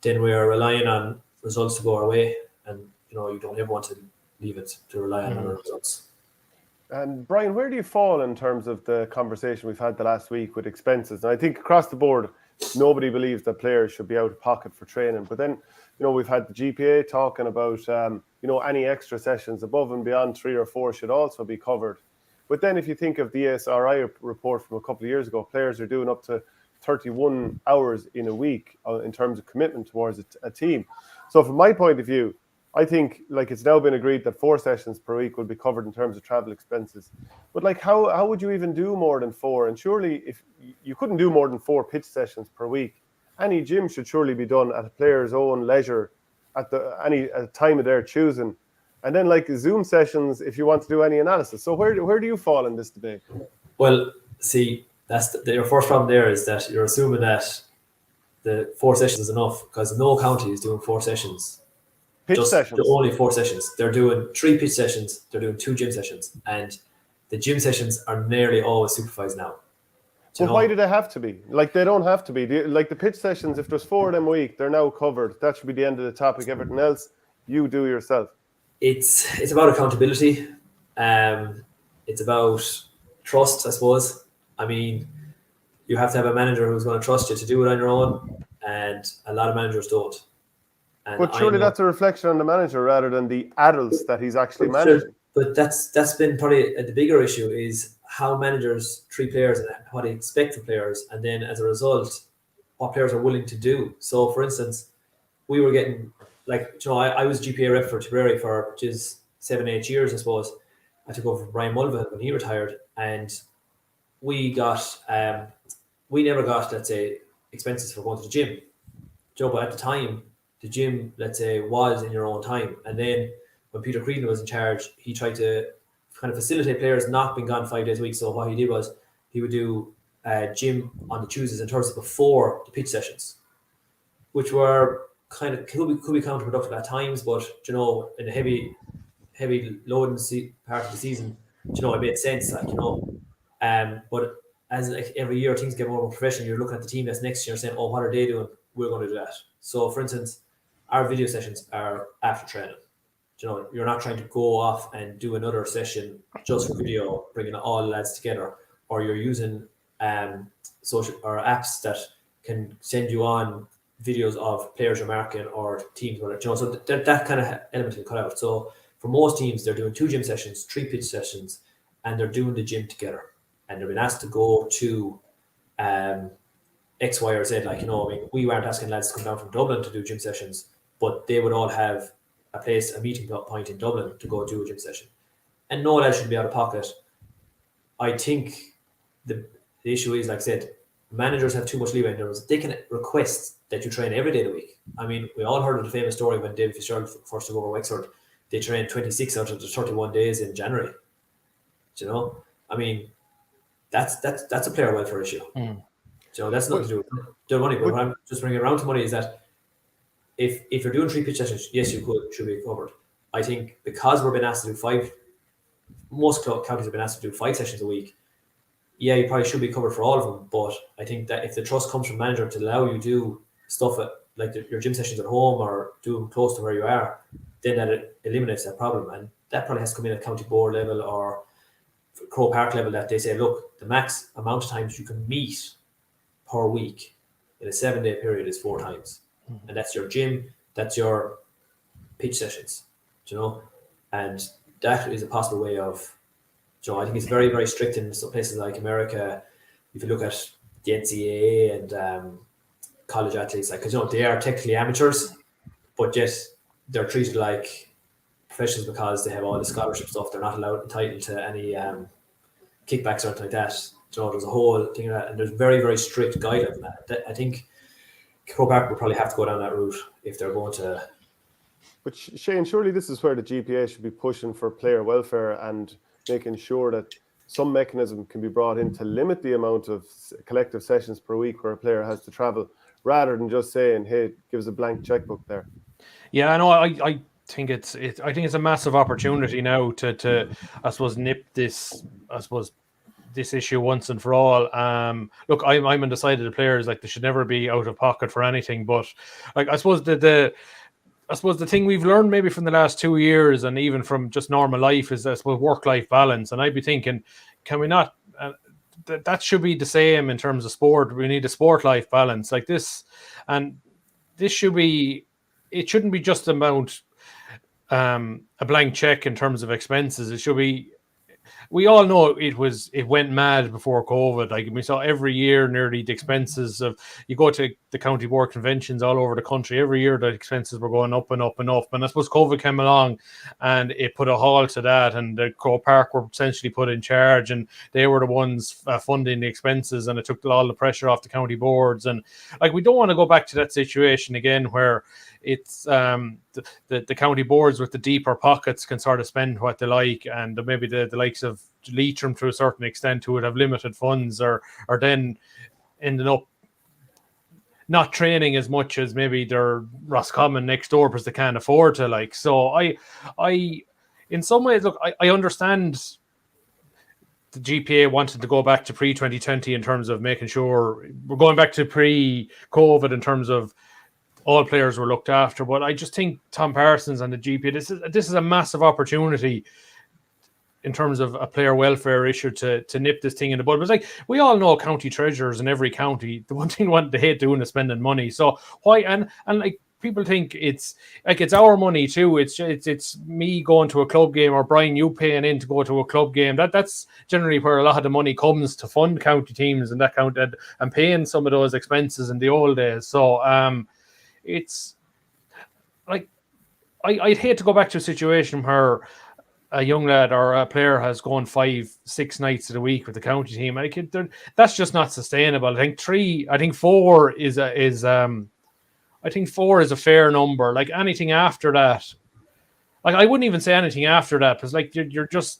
then we're relying on results to go our way, and you don't ever want to leave it to rely on other results. And Brian, where do you fall in terms of the conversation we've had the last week with expenses? And I think across the board, nobody believes that players should be out of pocket for training. But then, we've had the GPA talking about, any extra sessions above and beyond 3 or 4 should also be covered. But then if you think of the ESRI report from a couple of years ago, players are doing up to 31 hours in a week in terms of commitment towards a team. So from my point of view, I think, like, it's now been agreed that 4 sessions per week will be covered in terms of travel expenses. But, like, how would you even do more than 4? And surely, if you couldn't do more than 4 pitch sessions per week, any gym should surely be done at a player's own leisure at a time of their choosing. And then, like, Zoom sessions if you want to do any analysis. So where do you fall in this debate? Well, see, that's your first problem there, is that you're assuming that the 4 sessions is enough, because no county is doing 4 sessions. Pitch sessions? Only 4 sessions. They're doing 3 pitch sessions. They're doing 2 gym sessions. And the gym sessions are nearly always supervised now. But why do they have to be? Like, they don't have to be. Like, the pitch sessions, if there's 4 of them a week, they're now covered. That should be the end of the topic. Everything else, you do yourself. It's about accountability. It's about trust, I suppose. I mean, you have to have a manager who's going to trust you to do it on your own, and a lot of managers don't. And but surely that's a reflection on the manager rather than the adults that he's actually managing. But that's been probably the bigger issue, is how managers treat players and what they expect from players, and then as a result, what players are willing to do. So, for instance, we were getting, like, you know, I was GPA rep for Tipperary for just 7-8 years, I suppose. I took over from Brian Mulvihill when he retired, and we never got, let's say, expenses for going to the gym. Joe, but at the time, the gym, let's say, was in your own time. And then when Peter Creedon was in charge, he tried to kind of facilitate players not being gone 5 days a week. So what he did was he would do gym on the Tuesdays and Thursdays before the pitch sessions, which were kind of could be counterproductive at times. But, you know, in a heavy loading part of the season, you know, it made sense. Like, you know, but as like every year things get more and more professional, you're looking at the team that's next year saying, oh, what are they doing? We're going to do that. So, for instance, our video sessions are after training. You know, you're not trying to go off and do another session just for video, bringing all the lads together, or you're using social or apps that can send you on videos of players you're marking or teams, you know, so that kind of element can cut out. So for most teams, they're doing 2 gym sessions, 3 pitch sessions, and they're doing the gym together. And they're being asked to go to X, Y, or Z. Like, you know, I mean, we weren't asking lads to come down from Dublin to do gym sessions, but they would all have a meeting point in Dublin to go do a gym session. And no lad should be out of pocket. I think the issue is, like I said, managers have too much leeway in terms. They can request that you train every day of the week. I mean, we all heard of the famous story when David Fitzgerald first took over Wexford. They trained 26 out of the 31 days in January. Do you know? I mean, that's a player welfare issue. You know, that's nothing to do with the money. But what I'm just bringing around to money is that if you're doing 3 pitch sessions, yes, should be covered. I think because we're being asked to do 5, most counties have been asked to do 5 sessions a week. Yeah, you probably should be covered for all of them. But I think that if the trust comes from manager to allow you to do stuff like your gym sessions at home or do them close to where you are, then that eliminates that problem. And that probably has to come in at county board level or Crow Park level, that they say, look, the max amount of times you can meet per week in a 7-day period is 4 times. And that's your gym, that's your pitch sessions, you know, and that is a possible way of, you know, I think it's very, very strict in some places like America. If you look at the NCAA and college athletes, like, because, you know, they are technically amateurs, but yet they're treated like professionals because they have all the scholarship stuff. They're not entitled to any kickbacks or anything like that. You know, there's a whole thing of that, and there's very, very strict guidance on that. I think Crow Park will probably have to go down that route if they're going to. But Shane, surely this is where the GPA should be pushing for player welfare and making sure that some mechanism can be brought in to limit the amount of collective sessions per week where a player has to travel, rather than just saying, hey, give us a blank checkbook there. Yeah, I know. I think it's a massive opportunity now to I suppose nip this issue once and for all. Look, I'm undecided. The players, like, they should never be out of pocket for anything. But like, I suppose the thing we've learned maybe from the last 2 years and even from just normal life is, I suppose, work-life balance. And I'd be thinking, can we not? That should be the same in terms of sport. We need a sport-life balance like this, and this should be. It shouldn't be just about a blank check in terms of expenses. It should be. We all know it went mad before COVID. Like, we saw every year nearly the expenses of, you go to the county board conventions all over the country, every year the expenses were going up and up and up. And I suppose COVID came along and it put a halt to that, and the Crow Park were essentially put in charge, and they were the ones funding the expenses, and it took all the pressure off the county boards. And like, we don't want to go back to that situation again where it's the county boards with the deeper pockets can sort of spend what they like, and maybe the likes of Leitrim to a certain extent who would have limited funds or then ending up not training as much as maybe their Roscommon next door because they can't afford to. Like, so I in some ways, look, I understand the GPA wanted to go back to pre-2020 in terms of making sure we're going back to pre-COVID in terms of all players were looked after. But I just think Tom Parsons and the GPA, this is a massive opportunity in terms of a player welfare issue to nip this thing in the bud. But it's like, we all know county treasurers in every county, the one thing they hate doing is spending money. So why, and like, people think it's like it's our money too. It's me going to a club game, or Brian, you paying in to go to a club game. That's generally where a lot of the money comes to fund county teams and that counted and paying some of those expenses in the old days. So it's like I'd hate to go back to a situation where a young lad or a player has gone 5-6 nights of the week with the county team. That's just not sustainable. I think 4 is a fair number. Like anything after that, like I wouldn't even say anything after that, because like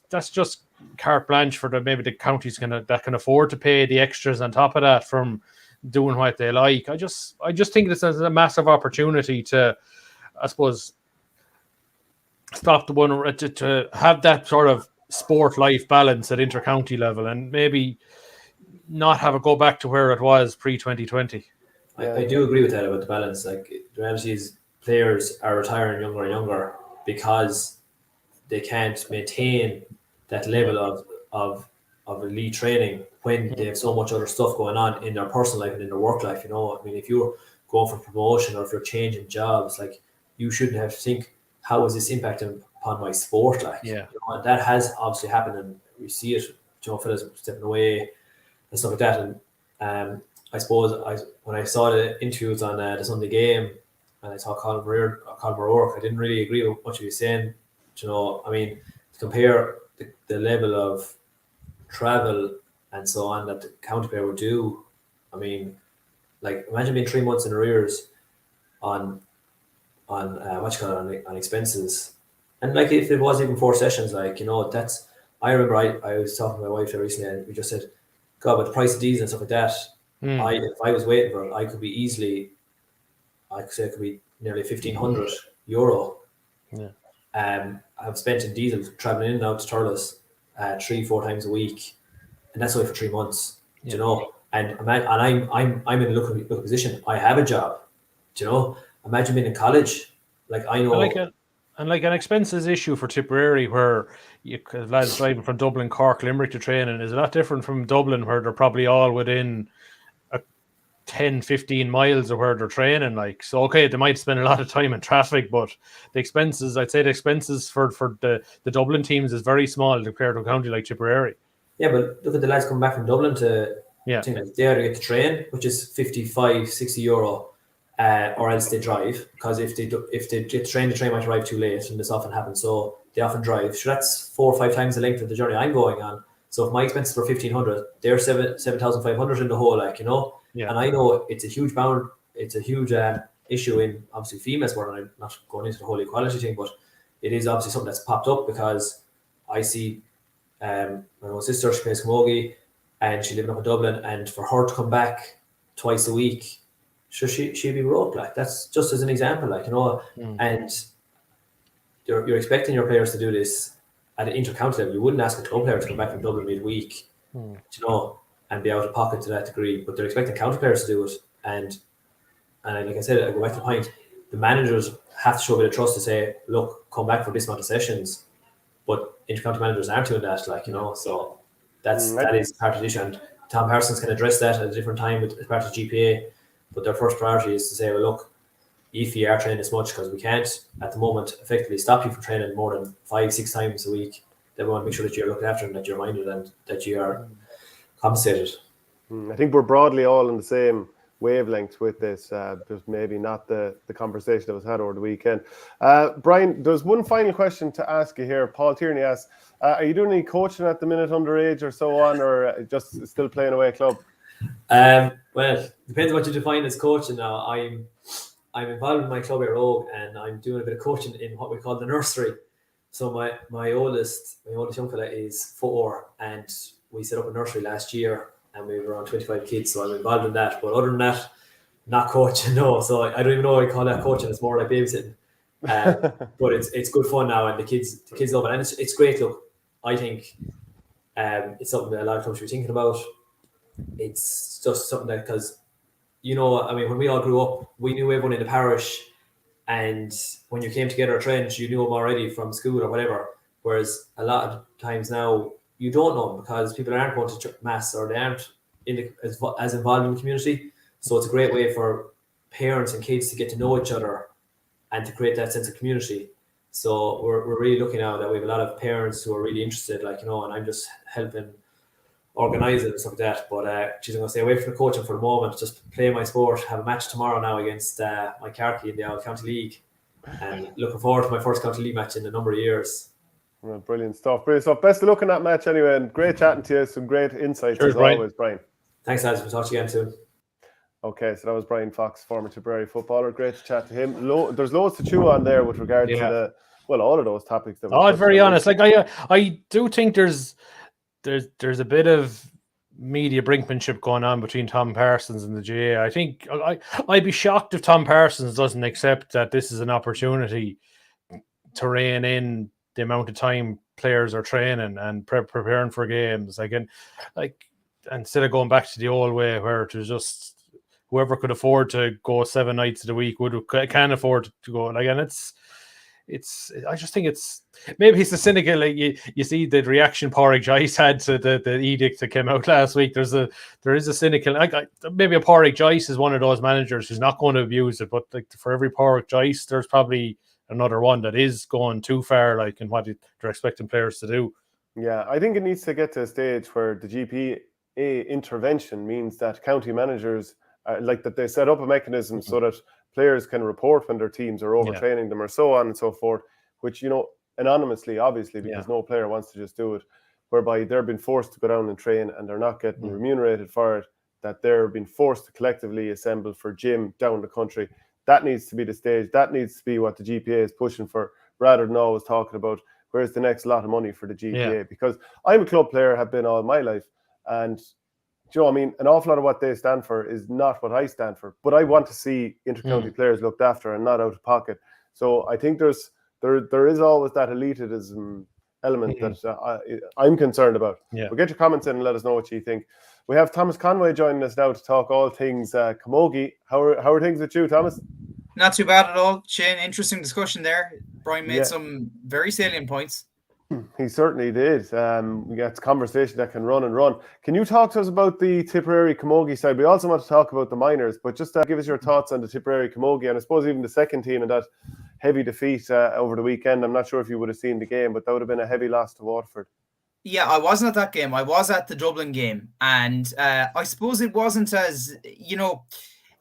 that's just carte blanche for maybe the counties that can afford to pay the extras on top of that from doing what they like. I just think this is a massive opportunity to, I suppose, stop the one to have that sort of sport life balance at inter-county level, and maybe not have it go back to where it was pre-2020. I do agree with that about the balance. Like the reality is, players are retiring younger and younger because they can't maintain that level of elite training when they have so much other stuff going on in their personal life and in their work life. You know, I mean, if you're going for promotion or if you're changing jobs, like you shouldn't have to think, how is this impacting upon my sport? Like, you know, that has obviously happened, and we see it. You know, fellas stepping away and stuff like that. And I suppose when I saw the interviews on the Sunday game, and I saw Colin O'Rourke, I didn't really agree with what he was saying. You know, I mean, to compare the level of travel and so on that the county player would do, I mean, like imagine being 3 months in arrears on on expenses, and like if it was even 4 sessions, like, you know, that's, I remember I was talking to my wife there recently, and we just said, God, with the price of diesel and stuff like that, if I was waiting for it, I could be easily, I could say it could be nearly €1,500. I've spent in diesel traveling in and out to Thurles 3-4 times a week, and that's only for 3 months. Do you know? And I'm in a lucky position. I have a job. Do you know? Imagine being in college. Like I know, like an expenses issue for Tipperary, where lads driving from Dublin, Cork, Limerick to training is a lot different from Dublin, where they're probably all within 10-15 miles of where they're training. Like, so okay, they might spend a lot of time in traffic, but the expenses, I'd say the expenses for the Dublin teams is very small compared to a county like Tipperary. Yeah, but look at the lads coming back from Dublin to they either get to train, which is €55-60, or else they drive, because if they get to train, the train might arrive too late, and this often happens. So they often drive. So that's 4 or 5 times the length of the journey I'm going on. So if my expenses were 1,500, they're 7,500 in the whole, like, you know. Yeah. And I know it's a huge issue in obviously female sport, and I'm not going into the whole equality thing, but it is obviously something that's popped up, because I see my own sister, she plays Camogie, and she's living up in Dublin, and for her to come back twice a week, sure, she'd be broke. Like, that's just as an example, like, you know. And you're expecting your players to do this at an inter-county level. You wouldn't ask a club player to come back from Dublin midweek, you know, and be out of pocket to that degree, but they're expecting county players to do it. And like I said, I go back to the point, the managers have to show a bit of trust to say, look, come back for this amount of sessions, but inter-county managers aren't doing that, like, you know. So that is part of the issue, and Tom Parsons can address that at a different time as part of GPA, but their first priority is to say, well, look, if you are training as much, because we can't at the moment effectively stop you from training more than 5-6 times a week, then we want to make sure that you're looked after and that you're minded and that you are compensated. I think we're broadly all on the same wavelength with this, just maybe not the conversation that was had over the weekend. Brian, there's one final question to ask you here. Paul Tierney asks, are you doing any coaching at the minute, underage or so on, or just still playing away at club? Well, depends what you define as coaching now. I'm involved in my club at Rogue, and I'm doing a bit of coaching in what we call the nursery. So my oldest young fella is 4, and we set up a nursery last year, and we were around 25 kids. So I'm involved in that. But other than that, not coaching, no. So I don't even know what I call that coaching. It's more like babysitting. But it's good fun now, and the kids love it, and it's great. Look, I think it's something that a lot of clubs should be thinking about. It's just something that, because, you know, I mean, when we all grew up, we knew everyone in the parish, and when you came together at trains, you knew them already from school or whatever. Whereas a lot of times now, you don't know them, because people aren't going to mass, or they aren't as involved in the community. So it's a great way for parents and kids to get to know each other and to create that sense of community. So we're really looking now that we have a lot of parents who are really interested, like, and I'm just helping organise it and stuff like that. But I'm going to stay away from the coaching for the moment, just play my sport, have a match tomorrow now against my Carlow in the Old County League, and looking forward to my first County League match in a number of years. Well, brilliant stuff. Best of luck in that match anyway, and great chatting to you. Some great insights as always, Brian. Thanks, lads. We'll talk to you again soon. Okay, so that was Brian Fox, former Tipperary footballer. Great to chat to him. There's loads to chew on there with regard to all of those topics. That I'm very honest. Like I do think there's a bit of media brinkmanship going on between Tom Parsons and the GA. I think I'd be shocked if Tom Parsons doesn't accept that this is an opportunity to rein in the amount of time players are training and preparing for games. Instead of going back to the old way where it was just whoever could afford to go 7 nights of the week can afford to go. And I just think it's maybe it's the cynical. Like you see the reaction Pádraig Joyce had to the edict that came out last week. There is a cynical. Maybe a Pádraig Joyce is one of those managers who's not going to abuse it, but like for every Pádraig Joyce, there's probably another one that is going too far, like in what they're expecting players to do. Yeah, I think it needs to get to a stage where the GPA intervention means that county managers that they set up a mechanism so that players can report when their teams are overtraining them or so on and so forth, which, anonymously, obviously, because no player wants to just do it, whereby they're being forced to go down and train and they're not getting remunerated for it, that they're being forced to collectively assemble for gym down the country. That needs to be the stage. That needs to be what the GPA is pushing for, rather than always talking about where's the next lot of money for the GPA. Because I'm a club player, have been all my life, and an awful lot of what they stand for is not what I stand for. But I want to see inter-county players looked after and not out of pocket. So I think there is always that elitism element that I'm concerned about. But get your comments in and let us know what you think. We have Thomas Conway joining us now to talk all things Camogie. How are things with you, Thomas? Not too bad at all, Shane. Interesting discussion there. Brian made some very salient points. He certainly did. We got conversation that can run and run. Can you talk to us about the Tipperary Camogie side? We also want to talk about the minors, but just give us your thoughts on the Tipperary Camogie and I suppose even the second team and that heavy defeat over the weekend. I'm not sure if you would have seen the game, but that would have been a heavy loss to Waterford. Yeah, I wasn't at that game. I was at the Dublin game. And I suppose it wasn't as,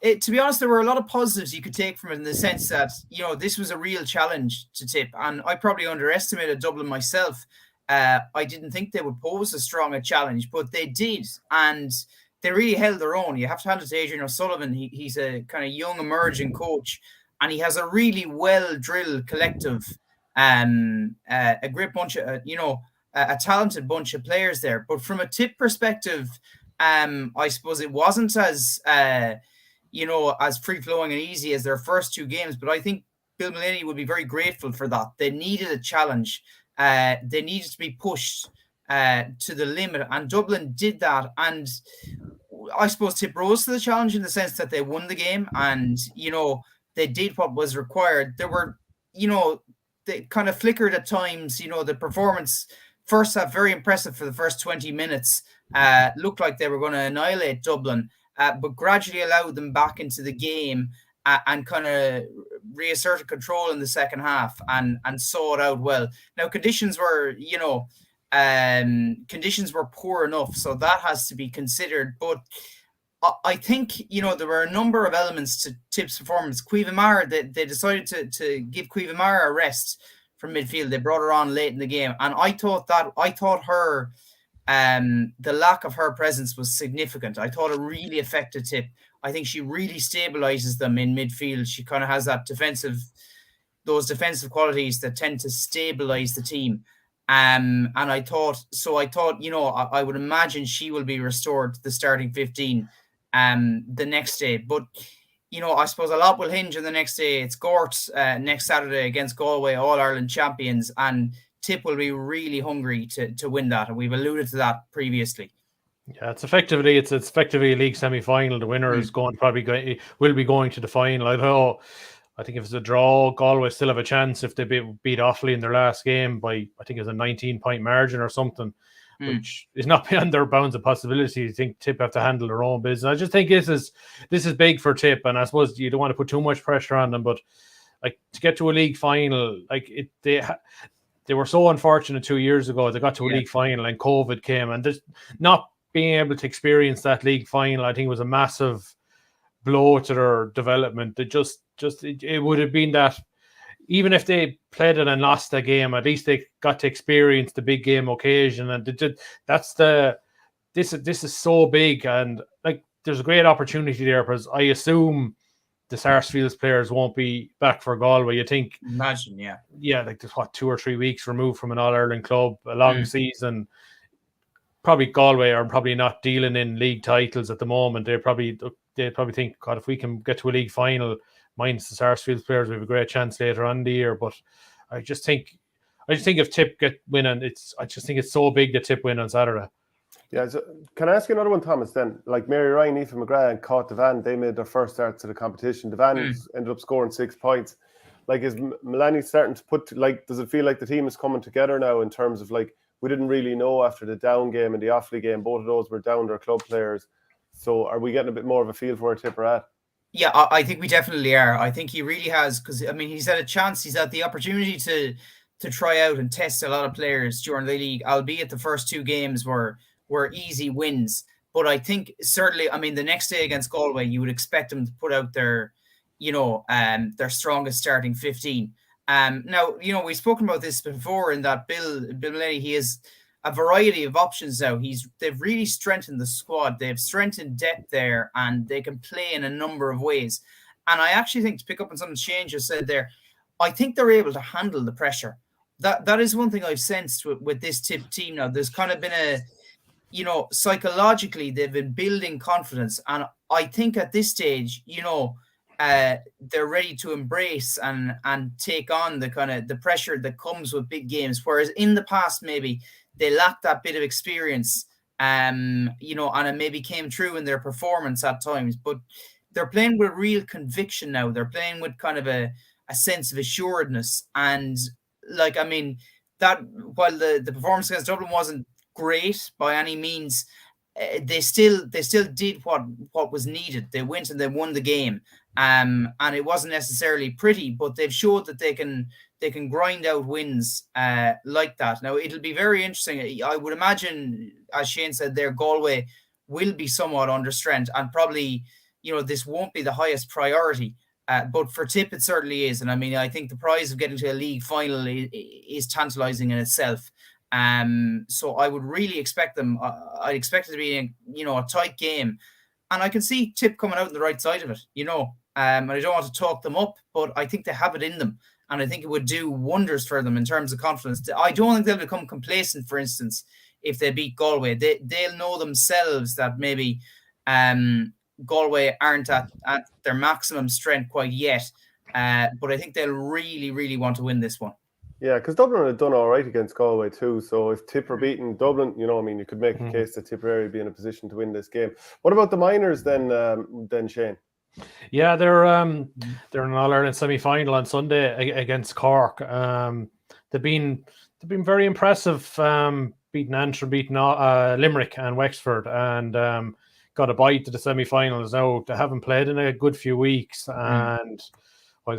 to be honest, there were a lot of positives you could take from it in the sense that, this was a real challenge to Tipp. And I probably underestimated Dublin myself. I didn't think they would pose as strong a challenge, but they did. And they really held their own. You have to hand it to Adrian O'Sullivan. He's a kind of young emerging coach. And he has a really well-drilled collective, a great bunch of, a talented bunch of players there. But from a Tipp perspective, I suppose it wasn't as... as free-flowing and easy as their first 2 games. But I think Bill Mullaney would be very grateful for that. They needed a challenge. They needed to be pushed to the limit. And Dublin did that. And I suppose Tipp rose to the challenge in the sense that they won the game. And, they did what was required. There were, they kind of flickered at times. The performance, first half, very impressive for the first 20 minutes. Looked like they were going to annihilate Dublin. But gradually allowed them back into the game and kind of reasserted control in the second half and saw it out well. Now, conditions were poor enough, so that has to be considered. But I think, there were a number of elements to Tipp's performance. Cuivamara, they decided to give Cuivamara a rest from midfield. They brought her on late in the game. And I thought her... the lack of her presence was significant. I thought it really affected Tipp. I think she really stabilizes them in midfield. She kind of has those defensive qualities that tend to stabilize the team. And I thought, I would imagine she will be restored to the starting 15 the next day. But, I suppose a lot will hinge on the next day. It's Gort next Saturday against Galway, All-Ireland champions, and Tipp will be really hungry to win that, and we've alluded to that previously. Yeah, it's effectively a league semi-final. The winner is will be going to the final. I think if it's a draw, Galway still have a chance if they beat Offaly in their last game by, I think it's a 19-point margin or something, which is not beyond their bounds of possibility. I think Tipp have to handle their own business. I just think this is big for Tipp, and I suppose you don't want to put too much pressure on them, but like to get to a league final, like they were so unfortunate 2 years ago. They got to a league final and COVID came, and just not being able to experience that league final, I think, was a massive blow to their development. It would have been that even if they played it and lost the game, at least they got to experience the big game occasion. And this is so big, and like there's a great opportunity there, because I assume the Sarsfields players won't be back for Galway. You think? Imagine, like there's 2 or 3 weeks removed from an All-Ireland club, a long season. Probably Galway are probably not dealing in league titles at the moment. They'd probably think, God, if we can get to a league final, minus the Sarsfields players, we have a great chance later on in the year. But I just think if Tipp get winning, I just think it's so big that Tipp win on Saturday. Yeah, so can I ask you another one, Thomas, then? Like Mary Ryan, Aoife McGrath and Caught Devan, they made their first start to the competition. Devan ended up scoring 6 points. Like, is Melanie starting to does it feel like the team is coming together now in terms of, like, we didn't really know after the Down game and the Offaly game, both of those were down their club players. So are we getting a bit more of a feel for where Tipp are at? Yeah, I think we definitely are. I think he really has, because, I mean, he's had a chance. He's had the opportunity to try out and test a lot of players during the league, albeit the first 2 games were easy wins. But I think certainly, I mean, the next day against Galway, you would expect them to put out their strongest starting 15. Now, we've spoken about this before in that Bill Mullally, he has a variety of options now. They've really strengthened the squad. They've strengthened depth there, and they can play in a number of ways. And I actually think, to pick up on something Shane just said there, I think they're able to handle the pressure. That is one thing I've sensed with this Tipp team now. There's kind of been psychologically, they've been building confidence. And I think at this stage, they're ready to embrace and take on the kind of the pressure that comes with big games. Whereas in the past, maybe they lacked that bit of experience, and it maybe came through in their performance at times. But they're playing with real conviction now. They're playing with kind of a sense of assuredness. And like, I mean, that while the performance against Dublin wasn't great by any means, they still did what was needed. They went and they won the game, and it wasn't necessarily pretty, but they've showed that they can grind out wins like that. Now it'll be very interesting. I would imagine, as Shane said there, Galway will be somewhat under strength, and probably this won't be the highest priority. But for Tipp, it certainly is. And I mean, I think the prize of getting to a league final is tantalising in itself. So I would really expect them. I'd expect it to be a tight game, and I can see Tipp coming out on the right side of it. And I don't want to talk them up, but I think they have it in them, and I think it would do wonders for them in terms of confidence. I don't think they'll become complacent, for instance, if they beat Galway. They'll know themselves that maybe Galway aren't at their maximum strength quite yet, but I think they'll really, really want to win this one. Yeah, because Dublin had done all right against Galway too. So if Tipp are beating Dublin, you could make a case that Tipperary be in a position to win this game. What about the minors then Shane? Yeah, they're in an All-Ireland semi-final on Sunday against Cork. They've been very impressive, beating Antrim, beating Limerick and Wexford, and got a bite to the semi-finals now. They haven't played in a good few weeks, and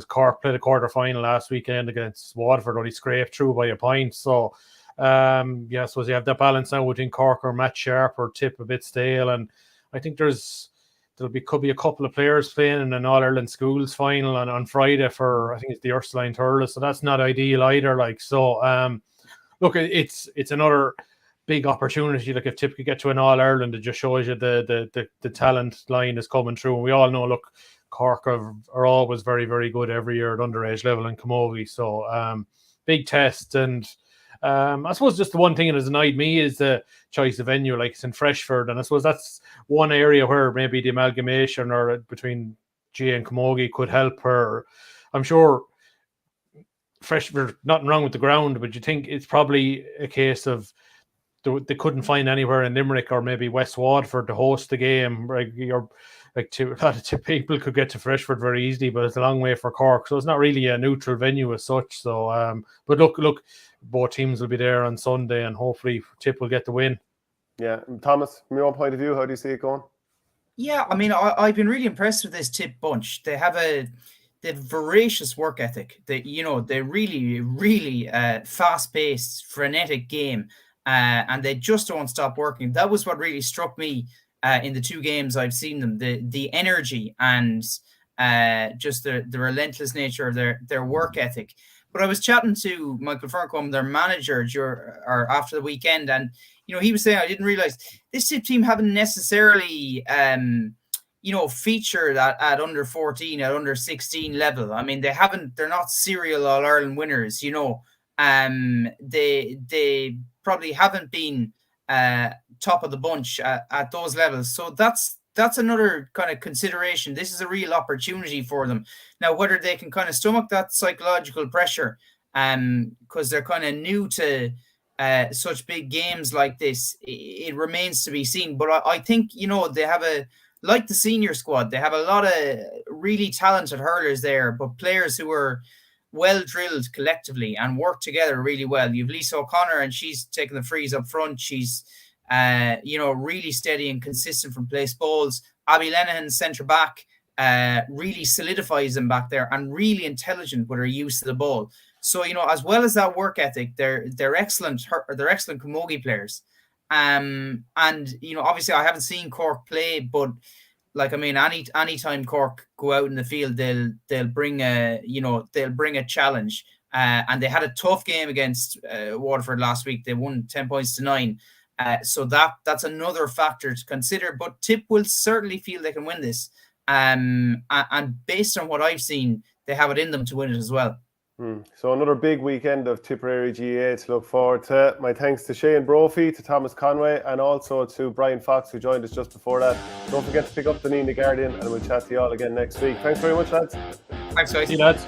Cork played a quarter-final last weekend against Waterford, only scraped through by a point. So, I suppose you have that balance now between Cork or Matt Sharp or Tipp a bit stale, and I think could be a couple of players playing in an All-Ireland schools final on Friday for, I think it's the Ursuline Hurlers, so that's not ideal either. Look, it's another big opportunity. Like if Tipp could get to an All-Ireland, it just shows you the talent line is coming through. And we all know, look, Cork are always very, very good every year at underage level in Camogie. So big test. And I suppose just the one thing that has annoyed me is the choice of venue. Like it's in Freshford, and I suppose that's one area where maybe the amalgamation or between GA and Camogie could help her. I'm sure Freshford, nothing wrong with the ground, but you think it's probably a case of they couldn't find anywhere in Limerick or maybe West Waterford to host the game. A lot of people could get to Freshford very easily, but it's a long way for Cork, so it's not really a neutral venue as such. So, but look, both teams will be there on Sunday, and hopefully Tipp will get the win. Yeah, Thomas, from your own point of view, how do you see it going? Yeah, I mean, I've been really impressed with this Tipp bunch. They have a they have voracious work ethic. They really, really fast-paced, frenetic game, and they just don't stop working. That was what really struck me in the 2 games I've seen them. The energy and just the relentless nature of their work ethic. But I was chatting to Michael Ferncombe, their manager, after the weekend, and he was saying, I didn't realize this Tipp team haven't necessarily featured at under 14, at under 16 level. I mean, they're not serial All-Ireland winners, they probably haven't been top of the bunch at those levels. So that's another kind of consideration. This is a real opportunity for them. Now, whether they can kind of stomach that psychological pressure, because they're kind of new to such big games like this, it remains to be seen. But I think, they have like the senior squad, they have a lot of really talented hurlers there, but players who are well drilled collectively and work together really well. You've Lisa O'Connor, and she's taking the frees up front. She's really steady and consistent from place balls. Abby Lenihan, centre back, really solidifies them back there, and really intelligent with her use of the ball. So, as well as that work ethic, they're excellent. They're excellent camogie players. And obviously I haven't seen Cork play, but any time Cork go out in the field, they'll bring a challenge. And they had a tough game against Waterford last week. They won 10 points to 9. So that's another factor to consider. But Tipp will certainly feel they can win this. And based on what I've seen, they have it in them to win it as well. So another big weekend of Tipperary GAA to look forward to. My thanks to Shane Brophy, to Thomas Conway, and also to Brian Fox, who joined us just before that. Don't forget to pick up the knee in the Guardian, and we'll chat to you all again next week. Thanks very much, lads. Thanks, guys. See you, lads.